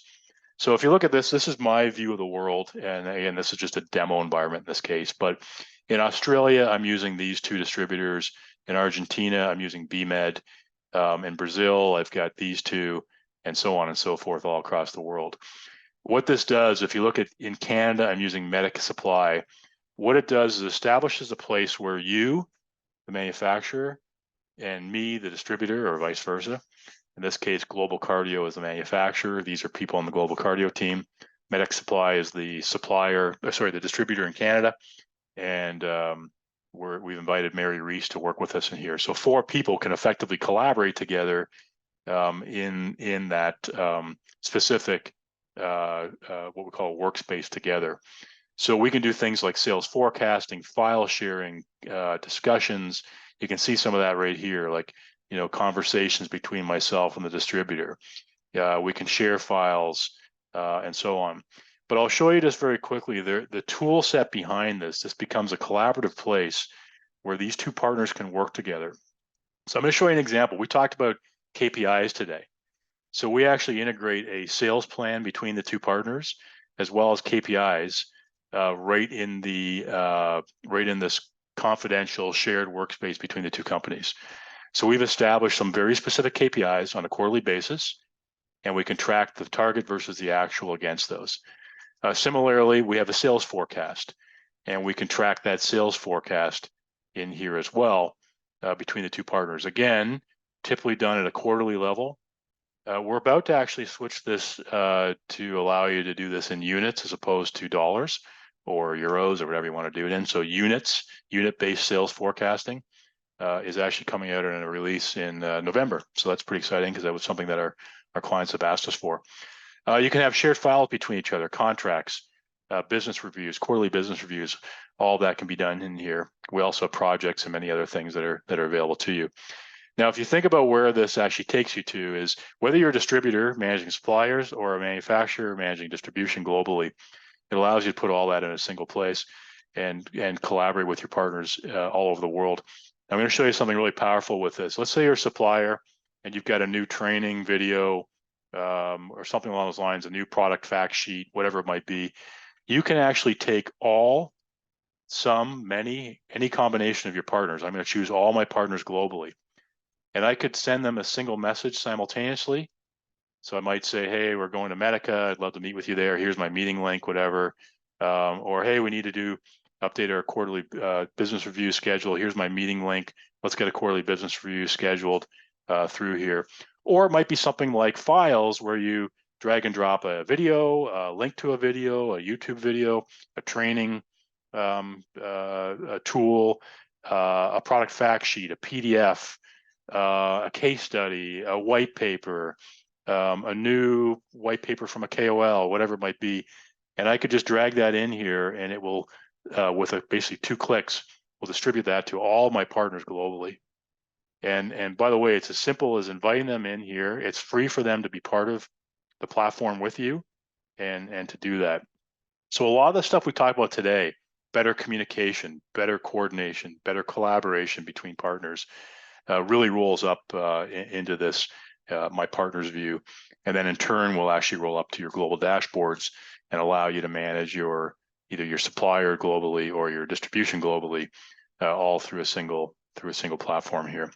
So if you look at this, this is my view of the world. And again, this is just a demo environment in this case. But In Australia, I'm using these two distributors. In Argentina, I'm using BMed. In Brazil, I've got these two, and so on and so forth all across the world. What this does, if you look at in Canada, I'm using Medtech Supply. What it does is establishes a place where you, the manufacturer, and me, the distributor, or vice versa. In this case, Global Cardio is the manufacturer. These are people on the Global Cardio team. Medtech Supply is the supplier, the distributor in Canada. And we've invited Mary Reese to work with us in here. So 4 people can effectively collaborate together in that specific what we call workspace together. So we can do things like sales forecasting, file sharing, discussions. You can see some of that right here, like, you know, conversations between myself and the distributor. We can share files and so on. But I'll show you just very quickly, the tool set behind this becomes a collaborative place where these 2 partners can work together. So I'm going to show you an example. We talked about KPIs today. So we actually integrate a sales plan between the 2 partners as well as KPIs right in this confidential shared workspace between the 2 companies. So we've established some very specific KPIs on a quarterly basis, and we can track the target versus the actual against those. Similarly, we have a sales forecast, and we can track that sales forecast in here as well between the 2 partners. Again, typically done at a quarterly level. We're about to actually switch this to allow you to do this in units as opposed to dollars or euros or whatever you want to do it in. So unit-based sales forecasting is actually coming out in a release in November. So that's pretty exciting because that was something that our clients have asked us for. You can have shared files between each other, contracts, business reviews, quarterly business reviews. All that can be done in here. We also have projects and many other things that are available to you. Now, if you think about where this actually takes you to is whether you're a distributor managing suppliers or a manufacturer managing distribution globally, it allows you to put all that in a single place and collaborate with your partners all over the world. I'm going to show you something really powerful with this. Let's say you're a supplier and you've got a new training video or something along those lines, a new product fact sheet, whatever it might be. You can actually take all, some, many, any combination of your partners. I'm going to choose all my partners globally. And I could send them a single message simultaneously. So I might say, hey, we're going to Medica. I'd love to meet with you there. Here's my meeting link, whatever. Or, hey, we need to update our quarterly business review schedule. Here's my meeting link. Let's get a quarterly business review scheduled through here. Or it might be something like files where you drag and drop a video, a link to a video, a YouTube video, a training a tool, a product fact sheet, a PDF, a case study, a white paper, a new white paper from a KOL, whatever it might be. And I could just drag that in here and it will, with basically 2 clicks, will distribute that to all my partners globally. And by the way, it's as simple as inviting them in here. It's free for them to be part of the platform with you and to do that. So a lot of the stuff we talked about today, better communication, better coordination, better collaboration between partners, really rolls up into this my partners view, and then in turn will actually roll up to your global dashboards and allow you to manage either your supplier globally or your distribution globally, all through a single platform here.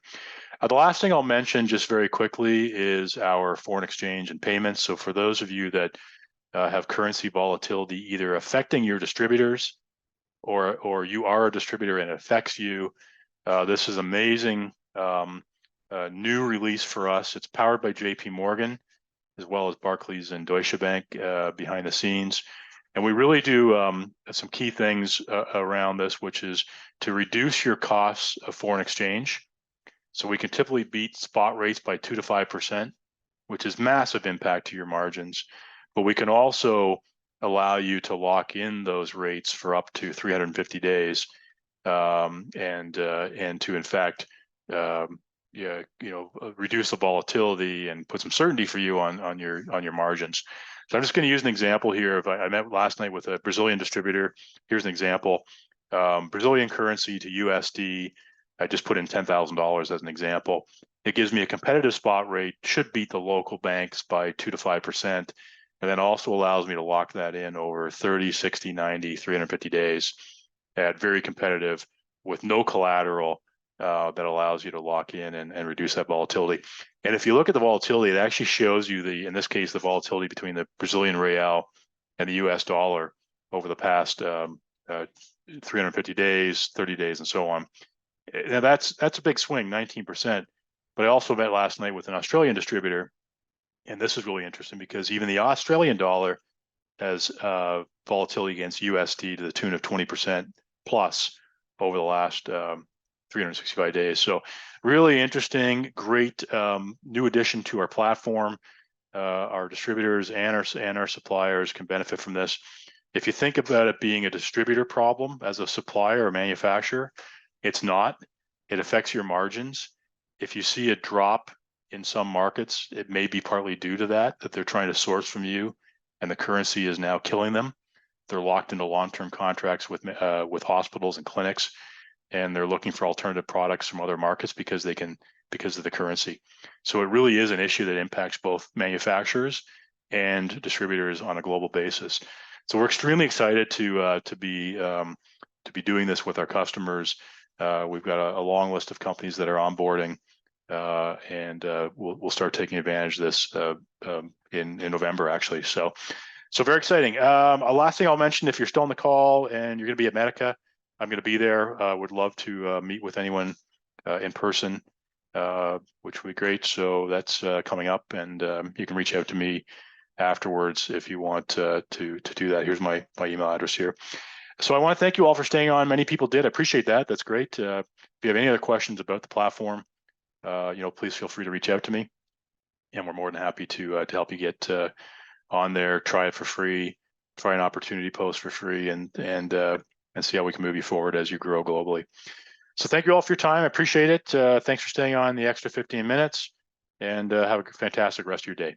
The last thing I'll mention just very quickly is our foreign exchange and payments. So for those of you that have currency volatility either affecting your distributors or you are a distributor and it affects you, this is amazing new release for us. It's powered by JP Morgan as well as Barclays and Deutsche Bank behind the scenes. And we really do some key things around this, which is to reduce your costs of foreign exchange. So we can typically beat spot rates by 2 to 5%, which is massive impact to your margins. But we can also allow you to lock in those rates for up to 350 days, and to in fact, reduce the volatility and put some certainty for you on your margins. So I'm just going to use an example here. I met last night with a Brazilian distributor. Here's an example: Brazilian currency to USD. I just put in $10,000 as an example. It gives me a competitive spot rate, should beat the local banks by 2 to 5%, and then also allows me to lock that in over 30, 60, 90, 350 days. at very competitive with no collateral that allows you to lock in and reduce that volatility. And if you look at the volatility, it actually shows you in this case, the volatility between the Brazilian real and the US dollar over the past 350 days, 30 days, and so on. Now that's a big swing, 19%. But I also met last night with an Australian distributor, and this is really interesting because even the Australian dollar has volatility against USD to the tune of 20% plus over the last 365 days. So really interesting, great new addition to our platform. Our distributors and our suppliers can benefit from this. If you think about it being a distributor problem as a supplier or manufacturer, it's not. It affects your margins. If you see a drop in some markets, it may be partly due to that they're trying to source from you and the currency is now killing them. They're locked into long-term contracts with hospitals and clinics, and they're looking for alternative products from other markets because of the currency. So it really is an issue that impacts both manufacturers and distributors on a global basis. So we're extremely excited to be doing this with our customers. We've got a long list of companies that are onboarding, and we'll start taking advantage of this in November, actually. So very exciting. Last thing I'll mention, if you're still on the call and you're going to be at Medica, I'm going to be there. Would love to meet with anyone in person, which would be great. So that's coming up, and you can reach out to me afterwards if you want to do that. Here's my email address here. So I want to thank you all for staying on. Many people did. I appreciate that. That's great. If you have any other questions about the platform, please feel free to reach out to me, and we're more than happy to help you get on there, try it for free, try an opportunity post for free, and see how we can move you forward as you grow globally. So thank you all for your time. I appreciate it. Thanks for staying on the extra 15 minutes, and have a fantastic rest of your day.